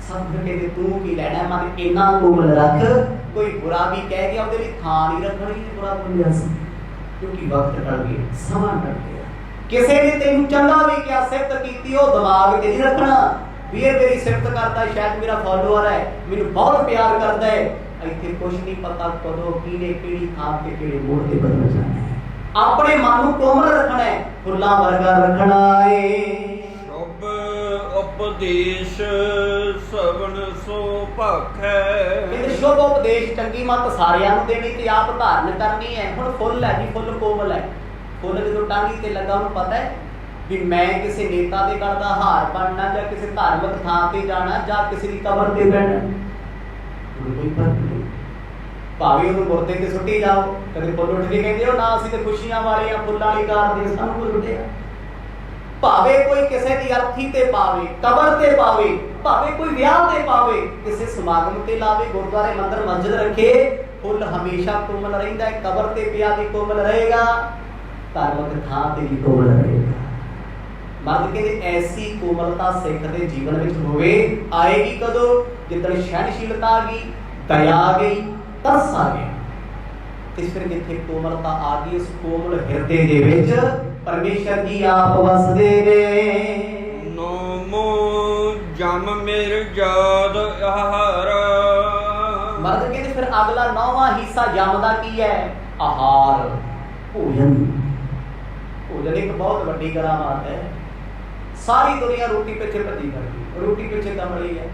ਸਭ ਕਹਿੰਦੇ ਤੂੰ ਕੀ ਲੈਣਾ? ਮਨ ਇੰਨਾ ਕੋਮਲ ਰੱਖ, ਕੋਈ ਬੁਰਾ ਵੀ ਕਹਿ ਗਿਆ ਉਹਦੇ ਲਈ ਥਾਂ ਨਹੀਂ ਰੱਖਣੀ, ਬੁਰਾ ਬੋਲਿਆ ਸੀ, ਕਿਉਂਕਿ ਵਕਤ ਟਲ ਗਿਆ, ਸਮਾਂ ਟਲ ਗਿਆ। ਕਿਸੇ ਨੇ ਤੈਨੂੰ ਚੰਗਾ ਵੀ ਕਿਹਾ, ਸਿਫਤ ਕੀਤੀ, ਉਹ ਦਿਮਾਗ ਤੇ ਨਹੀਂ ਰੱਖਣਾ ਵੀ ਇਹ ਮੇਰੀ ਸਿਫਤ ਕਰਦਾ, ਸ਼ਾਇਦ ਮੇਰਾ ਫਾਲੋਅਰ ਹੈ, ਮੈਨੂੰ ਬਹੁਤ ਪਿਆਰ ਕਰਦਾ ਹੈ। ਇੱਥੇ ਕੁਛ ਨਹੀਂ ਪਤਾ ਕਦੋਂ ਕਿਹਨੇ ਕਿਹੜੀ ਥਾਂ ਤੇ ਕਿਹੜੇ ਮੋੜ ਤੇ ਬਦਲ ਜਾਣਾ ਹੈ। ਆਪਣੇ ਮਨ ਨੂੰ ਕੋਮਲ ਰੱਖਣਾ ਹੈ, ਫੁੱਲਾਂ ਵਰਗਾ ਰੱਖਣਾ ਏ। ਉਪਦੇਸ਼ ਸਵਣ ਸੋ ਭਖੈ। ਕਹਿੰਦੇ ਸ਼ੁਭ ਉਪਦੇਸ਼, ਚੰਗੀ ਮੱਤ ਸਾਰਿਆਂ ਨੂੰ ਦੇਣੀ ਤੇ ਆਪ ਧਾਰਨ ਕਰਨੀ ਹੈ। ਹੁਣ ਫੁੱਲ ਹੈ ਜੀ, ਫੁੱਲ ਕੋਮਲ ਹੈ। ਫੁੱਲ ਜਦੋਂ ਟਾਹਣੀ ਤੇ ਲੱਗਾ, ਉਹਨੂੰ ਪਤਾ ਹੈ ਵੀ ਮੈਂ ਕਿਸੇ ਨੇਤਾ ਦੇ ਗਲ ਦਾ ਹਾਰ ਬਣਨਾ, ਜਾਂ ਕਿਸੇ ਧਾਰਮਿਕ ਥਾਂ ਤੇ ਜਾਣਾ, ਜਾਂ ਕਿਸੇ ਦੀ ਕਬਰ ਤੇ ਬਹਿਣਾ। ਕੋਈ ਫਰਕ ਨਹੀਂ, ਭਾਵੇਂ ਉਹਨੂੰ ਮੁਰਦੇ ਤੇ ਸੁੱਟੀ ਜਾਓ। ਕਦੇ ਫੁੱਲ ਉੱਠ ਕੇ ਕਹਿੰਦੇ ਹੋ ਨਾ ਅਸੀਂ ਤੇ ਖੁਸ਼ੀਆਂ ਵਾਲੇ ਆ, ਫੁੱਲਾਂ ਵਾਲੀ ਕਾਰ ਦੇ ਸਾਨੂੰ ਕੋਈ ਉੱਠਿਆ। ਭਾਵੇਂ ਕੋਈ ਕਿਸੇ ਦੀ ਅਰਥੀ ਤੇ ਪਾਵੇ, ਕਬਰ ਤੇ ਪਾਵੇ, ਭਾਵੇਂ ਕੋਈ ਵਿਆਹ ਤੇ ਪਾਵੇ, ਕਿਸੇ ਸਮਾਗਮ ਤੇ ਲਾਵੇ, ਗੁਰਦੁਆਰੇ ਮੰਦਰ ਮਸਜਿਦ ਰੱਖੇ, ਫੁੱਲ ਹਮੇਸ਼ਾ ਕੋਮਲ ਰਹਿੰਦਾ ਹੈ। ਕਬਰ ਤੇ ਪਿਆ ਵੀ ਕੋਮਲ ਰਹੇਗਾ, ਧਾਰਮਿਕ ਥਾਂ ਤੇ ਵੀ ਕੋਮਲ ਰਹੇਗਾ। ਮਰਦ ਕਹਿੰਦੇ ਐਸੀ ਕੋਮਲਤਾ ਸਿੱਖ ਦੇ ਜੀਵਨ ਵਿੱਚ ਹੋਵੇ। ਆਏਗੀ ਕਦੋਂ? ਜਿੱਦਣ ਸਹਿਣਸ਼ੀਲਤਾ ਆ ਗਈ, ਦਇਆ ਆ ਗਈ, ਤਰਸ ਆ ਗਿਆ। ਤੇ ਫਿਰ ਜਿੱਥੇ ਕੋਮਲਤਾ ਆ ਗਈ, ਉਸ ਕੋਮਲ ਹਿਰਦੇ ਦੇ ਵਿੱਚ ਪਰਮੇਸ਼ਰ ਜੀ ਆਪ ਵਸਦੇ ਨੇ। ਨੋਮੋ ਜਮ ਮੇਰ ਜਾਦ ਆਹਾਰ। ਮਰਦ ਕਹਿੰਦੇ ਫਿਰ ਅਗਲਾ 9ਵਾਂ ਹਿੱਸਾ ਜਮ ਦਾ ਕੀ ਹੈ? ਆਹਾਰ, ਭੋਜਨ। ਭੋਜਨ ਇੱਕ ਬਹੁਤ ਵੱਡੀ ਕਰਾਮਾਤ ਹੈ। ਸਾਰੀ ਦੁਨੀਆ ਰੋਟੀ ਪਿੱਛੇ ਭੱਜੀ ਕਰਦੀ, ਰੋਟੀ ਪਿੱਛੇ ਦਮੜੀ ਹੈ।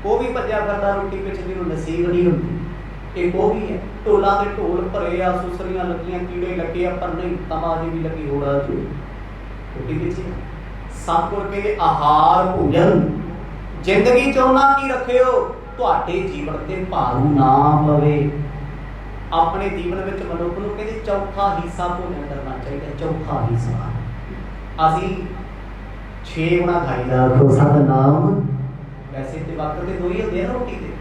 ਉਹ ਵੀ ਭੱਜਿਆ ਕਰਦਾ ਰੋਟੀ ਪਿੱਛੇ, ਜਿਹਨੂੰ ਨਸੀਬ ਨਹੀਂ ਹੁੰਦੀ। ਇੱਕ ਉਹ ਵੀ ਹੈ, ਢੋਲਾਂ ਦੇ ਢੋਲ ਭਰੇ ਆ, ਸੁਸਰੀਆਂ ਲੱਗੀਆਂ, ਕੀੜੇ ਲੱਗੇ ਆ, ਪਰ ਨਹੀਂ ਤਮਾਜੀ ਵੀ ਲੱਗੀ ਹੋੜਾ ਜੀ ਰੋਟੀ ਪਿੱਛੇ। ਸਭ ਕੋਲ ਕਹਿੰਦੇ ਆਹਾਰ, ਭੋਜਨ। ਜ਼ਿੰਦਗੀ ਚ ਉਹਨਾਂ ਕੀ ਰੱਖਿਓ? ਤੁਹਾਡੇ ਜੀਵਨ ਤੇ ਭਾਰੂ ਨਾ ਪਵੇ। ਆਪਣੇ ਜੀਵਨ ਵਿੱਚ ਮਨੁੱਖ ਨੂੰ ਕਹਿੰਦੇ ਚੌਥਾ ਹਿੱਸਾ ਭੋਜਨ ਕਰਨਾ ਚਾਹੀਦਾ। ਚੌਥਾ ਹਿੱਸਾ ਅਸੀਂ 6 ਗੁਣਾ ਖਾਈਦਾ, ਸਤਿਨਾਮ। ਵੈਸੇ ਤੇ ਵਕਤ ਤੇ 2 ਹੀ ਹੁੰਦੇ ਆ ਰੋਟੀ ਤੇ।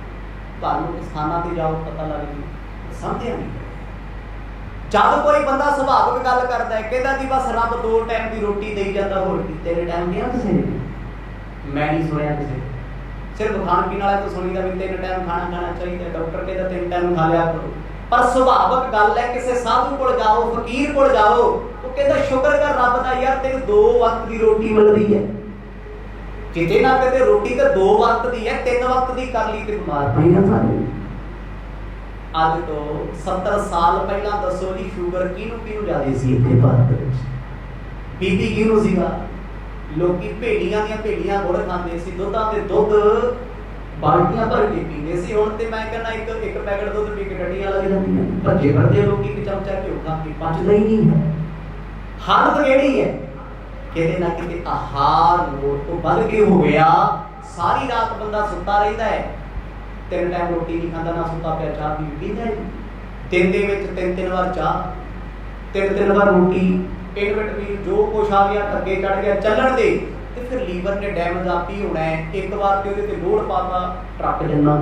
ਧਾਰਮਿਕ ਸਥਾਨਾਂ ਤੇ ਜਾਓ, ਪਤਾ ਲੱਗ ਜੂ, ਸਮਝਿਆ ਨਹੀਂ। ਜਦ ਕੋਈ ਬੰਦਾ ਸੁਭਾਵਿਕ ਗੱਲ ਕਰਦਾ ਹੈ, ਕਹਿੰਦਾ ਜੀ ਬਸ ਰੱਬ 2 ਟਾਈਮ ਦੀ ਰੋਟੀ ਦੇਈ ਜਾਂਦਾ, ਹੋਰ ਕੀ 3 ਟਾਈਮ ਨਹੀਂ ਆ ਕਿਸੇ ਨੇ? ਮੈਂ ਨਹੀਂ ਸੁਣਿਆ ਕਿਸੇ। ਸਿਰਫ ਖਾਣ ਪੀਣ ਵਾਲੇ ਤੋਂ ਸੁਣੀਦਾ ਵੀ 3 ਟਾਈਮ ਖਾਣਾ ਖਾਣਾ ਚਾਹੀਦਾ, ਡਾਕਟਰ ਕਹਿੰਦਾ 3 ਟਾਈਮ ਖਾ ਲਿਆ ਕਰੋ। ਪਰ ਸੁਭਾਵਿਕ ਗੱਲ ਹੈ, ਕਿਸੇ ਸਾਧੂ ਕੋਲ ਜਾਓ, ਫਕੀਰ ਕੋਲ ਜਾਓ, ਉਹ ਕਹਿੰਦਾ ਸ਼ੁਕਰ ਕਰ ਰੱਬ ਦਾ ਯਾਰ, ਤੈਨੂੰ 2 ਵਕਤ ਦੀ ਰੋਟੀ ਮਿਲਦੀ ਹੈ। ਕਿਤੇ ਨਾ ਕਿਤੇ ਰੋਟੀ ਤਾਂ 2 ਵਕਤ ਦੀ ਹੈ, 3 ਵਕਤ ਦੀ ਕਰ ਲਈ ਤੇ ਬਿਮਾਰ ਪਈ ਨਾ ਸਾਰੇ। ਅੱਜ ਤੋਂ 70 ਸਾਲ ਪਹਿਲਾਂ ਦੱਸੋ ਜੀ, ਸ਼ੂਗਰ ਕਿਹਨੂੰ ਜ਼ਿਆਦਾ ਸੀ ਇੱਥੇ ਭਾਰਤ ਵਿੱਚ? ਬੀਪੀ ਕਿਹਨੂੰ ਸੀਗਾ? ਲੋਕੀ ਭੇਡੀਆਂ ਦੀਆਂ ਭੇਡੀਆਂ ਗੁੜ ਖਾਂਦੇ ਸੀ, ਦੁੱਧਾਂ ਦੇ ਦੁੱਧ ਬਾਲਟੀਆਂ ਭਰ ਕੇ ਪੀਂਦੇ ਸੀ। ਹੁਣ ਤੇ ਮੈਂ ਕਹਿੰਦਾ ਇੱਕ ਪੈਕਟ ਦੁੱਧ ਪੀ ਕੇ ਡੱਡੀਆਂ ਲੱਗ ਜਾਂਦੀਆਂ, ਭੱਜੇ ਫਿਰਦੇ ਲੋਕੀ, ਇੱਕ ਚਮਚਾ ਘਿਓ ਖਾ ਕੇ ਪਚਦਾ ਹੀ ਨਹੀਂ ਹੈ। ਹਾਲਤ ਕਿਹੜੀ ਹੈ? ਕਿਤੇ ਨਾ ਕਿਤੇ ਆਹਾਰ ਲੋੜ ਤੋਂ ਵੱਧ ਕੇ ਹੋ ਗਿਆ। ਸਾਰੀ ਰਾਤ ਬੰਦਾ ਸੁੱਤਾ ਰਹਿੰਦਾ ਹੈ, 3 ਟਾਈਮ ਰੋਟੀ ਨਹੀਂ ਖਾਂਦਾ, ਨਾ ਸੁੱਤਾ ਪਿਆ ਚਾਹ ਪੀਂਦਾ ਹੈ। ਦਿਨ ਦੇ ਵਿੱਚ 3-3 ਵਾਰ ਚਾਹ, 3-3 ਵਾਰ ਰੋਟੀ, ਪੇਟ ਵੀ ਜੋ ਕੁਛ ਆ ਗਿਆ, ਅੱਗੇ ਚੜ ਗਿਆ, ਚੱਲਣ ਦੇ ਤੇ ਫਿਰ ਲੀਵਰ ਨੇ ਡੈਮੇਜ ਆਪੀ ਹੋਣਾ ਹੈ। ਇੱਕ ਵਾਰ ਤੇ ਉਹਦੇ ਤੇ ਲੋਡ ਪਾਤਾ ਟਰੱਕ ਜਿੰਨਾ,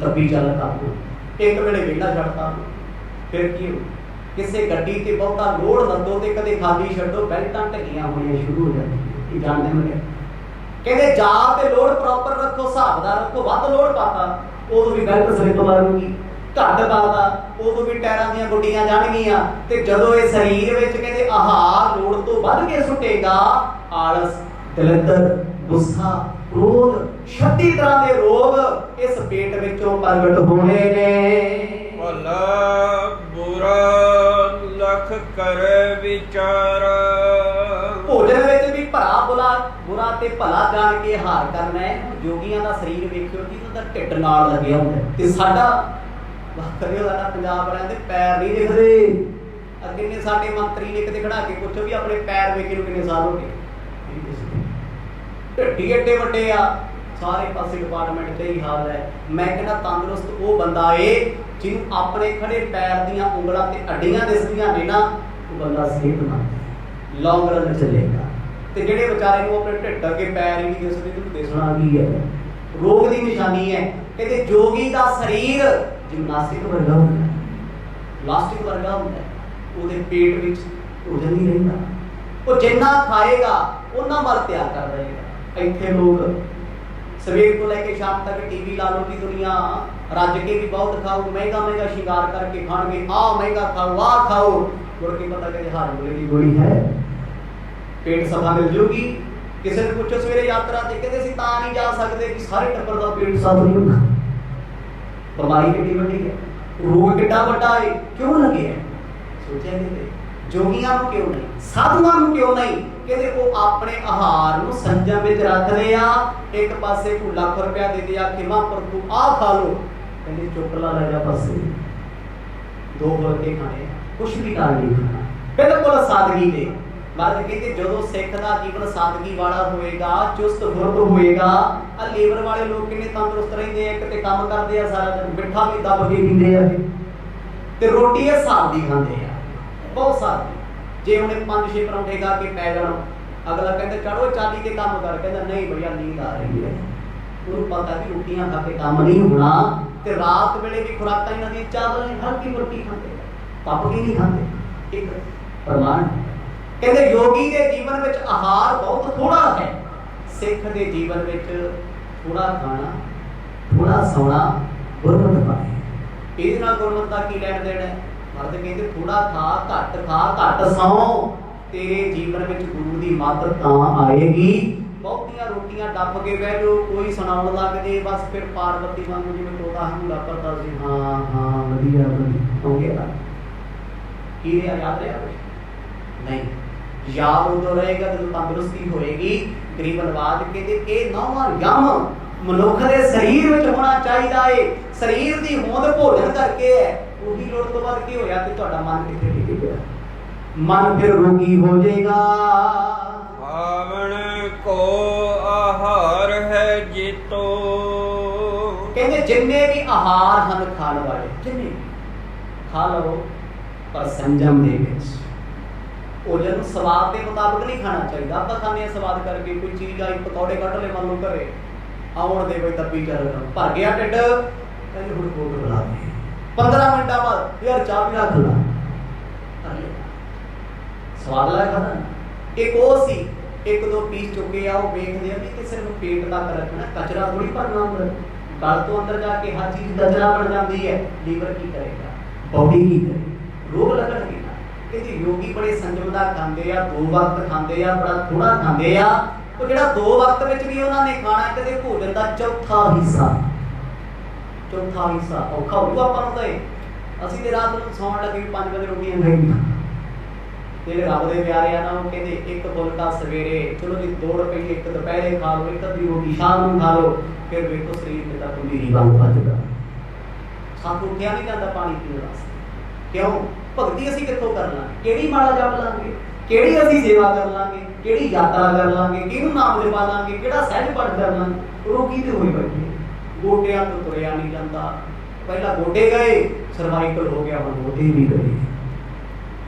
ਤੱਬੀ ਚੱਲ ਕਰ ਇੱਕ ਵੇਲੇ ਵਿਹਲਾ ਛੱਡਤਾ, ਫਿਰ ਕੀ ਹੋ? ਕਿਸੇ ਗੱਡੀ ਤੇ ਬਹੁਤਾ ਲੋਡ ਲੱਦੋ ਤੇ ਕਦੇ ਖਾਲੀ ਛੱਡੋ, ਬੈਲਟਾਂ ਢੱਕੀਆਂ ਹੋਣੀਆਂ ਸ਼ੁਰੂ ਹੋ ਜਾਂਦੀਆਂ। ਜਾਣਦੇ ਹੋ ਕਹਿੰਦੇ ਜਾ ਤੇ ਲੋਡ ਪ੍ਰੋਪਰ ਰੱਖੋ, ਹਿਸਾਬ ਦਾ ਰੱਖੋ। ਵੱਧ ਲੋਡ ਪਾਤਾ ਉਦੋਂ ਵੀ ਗਲਤ ਸਲਿੱਪ ਮਾਰੂਗੀ। ਘੱਟ ਪਾਤਾ ਉਦੋਂ ਵੀ ਟਾਇਰਾਂ ਦੀਆਂ ਗੁੱਡੀਆਂ ਜਾਣਗੀਆਂ। ਤੇ ਜਦੋਂ ਇਹ ਸਰੀਰ ਵਿੱਚ ਕਹਿੰਦੇ ਆਹਾਰ ਲੋੜ ਤੋਂ ਵੱਧ ਕੇ ਸੁੱਟੇਗਾ, ਆਲਸ, ਦਲਿੱਦਰ, ਗੁੱਸਾ, ਕ੍ਰੋਧ, 36 ਤਰ੍ਹਾਂ ਦੇ ਰੋਗ ਇਸ ਪੇਟ ਵਿੱਚੋਂ ਪ੍ਰਗਟ ਹੋਣੇ ਨੇ। ਭਲਾ ਬੁਰਾ ਲਖ ਕਰੇ ਵਿਚਾਰ। ਭੋਜਨ ਵਿੱਚ ਵੀ ਬੁਰਾ ਤੇ ਭਲਾ ਜਾਣ ਕੇ ਹਾਰ ਕਰਨਾ ਹੈ। ਯੋਗੀਆਂ ਦਾ ਸਰੀਰ ਵੇਖਿਓ ਜੀ, ਉਹਨਾਂ ਦਾ ਢਿੱਡ ਨਾਲ ਲੱਗਿਆ ਹੁੰਦਾ ਤੇ ਸਾਡਾ ਪੰਜਾਬ ਵਾਲਿਆਂ ਦੇ ਪੈਰ ਨਹੀਂ ਦਿਖਦੇ। ਅੱਗੇ ਨੇ ਸਾਡੇ ਮੰਤਰੀ ਨੇ ਕਿਤੇ ਖੜਾ ਕੇ ਪੁੱਛੋ ਵੀ ਆਪਣੇ ਪੈਰ ਵੇਖੇ ਨੂੰ ਕਿੰਨੇ ਸਾਲ ਹੋ ਗਏ, ਢਿੱਡੀ ਏਡੇ ਵੱਡੇ ਆ। ਸਾਰੇ ਪਾਸੇ ਡਿਪਾਰਟਮੈਂਟ 'ਚ ਇਹੀ ਹਾਲ ਹੈ। ਮੈਂ ਕਹਿੰਦਾ ਤੰਦਰੁਸਤ ਉਹ ਬੰਦਾ ਏ ਜਿਹਨੂੰ ਆਪਣੇ ਖੜੇ ਪੈਰ ਦੀਆਂ ਉਂਗਲਾਂ ਤੇ ਅੱਡੀਆਂ ਦਿਸਦੀਆਂ ਨੇ ਨਾ, ਉਹ ਬੰਦਾ ਸਿਹਤਮੰਦ ਲੌਂਗ ਰਨ ਚੱਲੇਗਾ। ਤੇ ਜਿਹੜੇ ਵਿਚਾਰੇ ਨੂੰ ਆਪਣੇ ਢਿੱਡ ਅੱਗੇ ਪੈਰ ਹੀ ਨਹੀਂ ਦਿਸਦੇ, ਤੁਹਾਨੂੰ ਦਿਸਣਾ ਕੀ ਹੈ? ਰੋਗ ਦੀ ਨਿਸ਼ਾਨੀ ਹੈ। ਕਹਿੰਦੇ ਜੋਗੀ ਦਾ ਸਰੀਰ ਜਿਮਨਾਸਟਿਕ ਵਰਗਾ ਹੁੰਦਾ, ਪਲਾਸਟਿਕ ਵਰਗਾ ਹੁੰਦਾ। ਉਹਦੇ ਪੇਟ ਵਿੱਚ ਭੋਜਨ ਨਹੀਂ ਰਹਿੰਦਾ। ਉਹ ਜਿੰਨਾ ਖਾਏਗਾ ਉਹਨਾਂ ਵੱਲ ਤਿਆਗ ਕਰ ਰਹੇਗਾ। ਇੱਥੇ ਲੋਕ ਸਵੇਰ ਤੋਂ ਲੈ ਕੇ ਸ਼ਾਮ ਤੱਕ ਟੀਵੀ ਲਾ ਲਓ ਦੀ ਦੁਨੀਆ ਰੱਜ ਕੇ ਵੀ ਬਹੁਤ ਖਾਓ, ਮਹਿੰਗਾ ਮਹਿੰਗਾ ਸ਼ਿੰਗਾਰ ਕਰਕੇ ਖਾਣਗੇ, ਆਹ ਮਹਿੰਗਾ ਖਾਓ, ਆਹ ਖਾਓ। ਮੁੜ ਕੇ ਪਤਾ ਕਰੇ ਹਾਜ਼ਮੇ ਦੀ ਗੋਲੀ ਹੈ, ਪੇਟ ਸਫਾ ਮਿਲ ਜੂਗੀ। ਕਿਸੇ ਨੂੰ ਪੁੱਛੋ ਸਵੇਰੇ ਯਾਤਰਾ ਤੇ ਕਹਿੰਦੇ ਅਸੀਂ ਤਾਂ ਨਹੀਂ ਜਾ ਸਕਦੇ ਕਿ ਸਾਰੇ ਟੱਬਰ ਦਾ ਪੇਟ ਸਾਫ਼ ਨਹੀਂ ਹੁੰਦਾ। ਬਿਮਾਰੀ ਕਿੰਨੀ ਵੱਡੀ ਹੈ, ਰੋਗ ਕਿੱਡਾ ਵੱਡਾ ਹੈ, ਕਿਉਂ ਲੱਗੇ ਹੈ? ਸੋਚਿਆ ਕਿਤੇ ਜੋਗੀਆਂ ਨੂੰ ਕਿਉਂ ਨਹੀਂ, ਸਾਧੂਆਂ ਨੂੰ ਕਿਉਂ ਨਹੀਂ? ਕਹਿੰਦੇ ਉਹ ਆਪਣੇ ਆਹਾਰ ਨੂੰ ਸੰਜਮ ਵਿੱਚ ਰੱਖਦੇ ਆ। ਇੱਕ ਪਾਸੇ ਕੋਈ ਲੱਖ ਰੁਪਇਆ ਦੇ ਦੇ, ਆਖੇ ਮਾਂ ਪਰ ਤੂੰ ਆਹ ਖਾ ਲੋ, ਕਹਿੰਦੇ ਚੁੱਕ ਲਾ ਲੈ ਜਾ ਪਾਸੇ, 2 ਫੁਲਕੇ ਖਾਣੇ, ਕੁਛ ਵੀ ਨਾਲ ਨਹੀਂ ਖਾਣਾ, ਬਿਲਕੁਲ ਸਾਦਗੀ ਦੇ। ਮਹਾਰਾਜ ਕਹਿੰਦੇ ਜਦੋਂ ਸਿੱਖ ਦਾ ਜੀਵਨ ਸਾਦਗੀ ਵਾਲਾ ਹੋਏਗਾ, ਚੁਸਤ ਫੁਰਤ ਹੋਏਗਾ। ਆ ਲੇਬਰ ਵਾਲੇ ਲੋਕ ਕਿੰਨੇ ਤੰਦਰੁਸਤ ਰਹਿੰਦੇ ਆ, ਇੱਕ ਤੇ ਕੰਮ ਕਰਦੇ ਆ ਸਾਰਾ ਦਿਨ, ਮਿੱਠਾ ਵੀ ਦੱਬ ਕੇ ਪੀਂਦੇ ਆ ਤੇ ਰੋਟੀ ਇਹ ਹਿਸਾਬ ਦੀ ਖਾਂਦੇ ਆ, ਬਹੁਤ ਸਾਦੀ। ਜੇ ਉਹਨੇ 5-6 ਪਰੌਂਠੇ ਖਾ ਕੇ ਪੈ ਜਾਣਾ, ਅਗਲਾ ਕਹਿੰਦਾ ਚੜੋ ਚਾਲੀ ਤੇ ਕੰਮ ਕਰ, ਕਹਿੰਦਾ ਨਹੀਂ ਭਈਆ ਨੀਂਦ ਆ ਰਹੀ ਹੈ। ਉਹਨੂੰ ਪਤਾ ਵੀ ਰੋਟੀਆਂ ਖਾ ਕੇ ਕੰਮ ਨਹੀਂ ਹੋਣਾ। ਤੇ ਰਾਤ ਵੇਲੇ ਵੀ ਖੁਰਾਕਾਂ ਇਹਨਾਂ ਦੀਆਂ ਚਾਵਲ ਨੇ, ਹਲਕੀ ਰੋਟੀ ਖਾਂਦੇ, ਪੱਪ ਕੇ ਨਹੀਂ ਖਾਂਦੇ। ਇੱਕ ਪ੍ਰਮਾਣ ਕਹਿੰਦੇ ਯੋਗੀ ਦੇ ਜੀਵਨ ਵਿੱਚ ਆਹਾਰ ਬਹੁਤ ਥੋੜਾ ਹੈ, ਸਿੱਖ ਦੇ ਜੀਵਨ ਵਿੱਚ ਥੋੜਾ ਖਾਣਾ, ਥੋੜਾ ਸੌਣਾ, ਗੁਰਮਤਿ ਪਾਏ। ਇਹਦੇ ਨਾਲ ਗੁਰਮਤਿ ਦਾ ਕੀ ਲੈਣ ਦੇਣ ਹੈ? ਮਰਦ ਕਹਿੰਦੇ ਥੋੜਾ ਖਾ, ਘੱਟ ਸੌ, ਤੇਰੇ ਜੀਵਨ ਵਿੱਚ ਗੁਰੂ ਦੀ ਮੱਤ ਤਾਂ ਆਏਗੀ। ਬਹੁਤੀਆਂ ਰੋਟੀਆਂ ਡੱਬ ਕੇ ਬਹਿ ਜਾਓ, ਕੋਈ ਸੁਣਾਉਣ ਲੱਗ ਜੇ, ਬਸ ਫਿਰ ਪਾਰਵਤੀ ਵਾਂਗੂ ਜਿਵੇਂ ਤੋਤਾ ਹਮਲਾ ਕਰਦਾ ਸੀ, ਹਾਂ ਹਾਂ ਵਧੀਆ ਹੋ ਗਿਆ। ਕੀ ਰਿਹਾ? ਯਾਦ ਰਿਹਾ ਕੁਛ ਨਹੀਂ। ਯਾਦ ਉਦੋਂ ਰਹੇਗਾ ਜਦੋਂ ਤੰਦਰੁਸਤੀ ਹੋਏਗੀ। ਗਰੀਬ ਨਵਾਜ ਕਹਿੰਦੇ ਇਹ 9ਵਾਂ ਯਮ ਮਨੁੱਖ ਦੇ ਸਰੀਰ ਵਿੱਚ ਹੋਣਾ ਚਾਹੀਦਾ ਏ। ਸਰੀਰ ਦੀ ਹੋਂਦ ਭੋਜਨ ਕਰਕੇ ਹੈ। ਉਹਦੀ ਲੋੜ ਤੋਂ ਵੱਧ ਕੀ ਹੋਇਆ ਤੇ ਤੁਹਾਡਾ ਮਨ ਕਿੱਥੇ ਟਿਕ ਗਿਆ? ਮਨ ਫਿਰ ਰੋਗੀ ਹੋ ਜਾਏਗਾ। ਆਵਣ ਕੋ ਆਹਾਰ ਹੈ ਜੀਤੋ। ਕਹਿੰਦੇ ਜਿੰਨੇ ਵੀ ਆਹਾਰ ਹਨ ਖਾਣ ਵਾਲੇ, ਜਿੰਨੇ ਖਾ ਲਓ, ਪਰ ਸੰਜਮ ਦੇ ਵਿੱਚ। ਭੋਜਨ ਸਵਾਦ ਦੇ ਮੁਤਾਬਕ ਨਹੀਂ ਖਾਣਾ ਚਾਹੀਦਾ। ਆਪਾਂ ਖਾਂਦੇ ਹਾਂ ਸਵਾਦ ਕਰਕੇ, ਕੋਈ ਚੀਜ਼ ਆਈ ਪਕੌੜੇ ਕੱਢ ਲੈ ਮੰਨ ਲਓ ਘਰੇ, ਆਉਣ ਦੇ ਕੋਈ ਤੱਬੀ ਚੱਲ ਭਰ ਗਿਆ ਢਿੱਡ, ਕਹਿੰਦੇ ਹੁਣ ਭੋਗ ਬਣਾ ਦੇ। 15 ਮਿੰਟਾਂ ਬਾਅਦ ਯਾਰ ਚਾਹ ਵੀ ਰੱਖ ਲਾ, ਸਵਾਦ ਲੱਗ ਖਾਣਾ। ਇੱਕ ਉਹ ਸੀ, 1-2 ਪੀਸ ਚੁੱਕੇ ਆ, ਉਹ ਵੇਖਦੇ ਆ ਵੀ ਕਿ ਸਿਰਫ ਪੇਟ ਤੱਕ ਰੱਖਣਾ, ਕਚਰਾ ਥੋੜੀ ਭਰਨਾ ਹੁੰਦਾ। ਗਲ ਤੋਂ ਅੰਦਰ ਜਾ ਕੇ ਹਰ ਚੀਜ਼ ਕਚਰਾ ਬਣ ਜਾਂਦੀ ਹੈ। ਲੀਵਰ ਕੀ ਕਰੇਗਾ, ਬੋਡੀ ਕੀ ਕਰੇ, ਰੋਗ ਲੱਗਣਗੇ। ਕਹਿੰਦੇ ਯੋਗੀ ਬੜੇ ਸੰਜਮ ਦਾ ਖਾਂਦੇ ਆ, 2 ਵਕਤ ਖਾਂਦੇ ਆ, ਬੜਾ ਥੋੜਾ ਖਾਂਦੇ ਆ। ਉਹ ਜਿਹੜਾ 2 ਵਕਤ ਵਿੱਚ ਵੀ ਉਹਨਾਂ ਨੇ ਖਾਣਾ, ਕਹਿੰਦੇ ਭੋਜਨ ਦਾ ਚੌਥਾ ਹਿੱਸਾ ਔਖਾ ਹੋਊਗਾ ਆਪਾਂ ਨੂੰ। ਤਾਂ ਅਸੀਂ ਤੇ ਰਾਤ ਨੂੰ ਸੌਣ ਲੱਗੇ 5 ਵਜੇ ਰੋਟੀਆਂ ਖਾਈਆਂ। ਜਿਹੜੇ ਰੱਬ ਦੇ ਪਿਆਰੇ ਆ ਨਾ, ਉਹ ਕਹਿੰਦੇ 1 ਫੁਲਕਾ ਸਵੇਰੇ, ਚਲੋ ਜੀ 2 ਰੁਪਏ, 1 ਦੁਪਹਿਰੇ ਖਾ ਲਓ, 1 ਅੱਧੀ ਰੋਟੀ ਸ਼ਾਮ ਨੂੰ ਖਾ ਲਓ। ਫਿਰ ਵੇਖੋ ਸਰੀਰ ਕਿੱਦਾਂ ਕੁੰਡੀ ਵਾਂਗ ਭੱਜਦਾ। ਸਾਨੂੰ ਉੱਠਿਆ ਨਹੀਂ ਜਾਂਦਾ ਪਾਣੀ ਪੀਣ ਵਾਸਤੇ। ਕਿਉਂ? ਭਗਤੀ ਅਸੀਂ ਕਿੱਥੋਂ ਕਰ ਲਾਂਗੇ? ਕਿਹੜੀ ਮਾਲਾ ਜਪ ਲਾਂਗੇ? ਕਿਹੜੀ ਅਸੀਂ ਸੇਵਾ ਕਰ ਲਾਂਗੇ? ਕਿਹੜੀ ਯਾਤਰਾ ਕਰ ਲਾਂਗੇ? ਕਿਹਨੂੰ ਨਾਮ ਜਪਾ ਲਾਂਗੇ? ਕਿਹੜਾ ਸਹਿਜ ਪਾਠ ਕਰ ਲਾਂਗੇ? ਰੋਗੀ ਤੇ ਹੋਈ ਬੈਠੇ, ਗੋਡਿਆਂ ਤੋਂ ਤੁਰਿਆ ਨਹੀਂ ਜਾਂਦਾ। ਪਹਿਲਾਂ ਗੋਡੇ ਗਏ, ਸਰਵਾਈਕਲ ਹੋ ਗਿਆ, ਹੁਣ ਗੋਡੇ ਵੀ ਗਏ।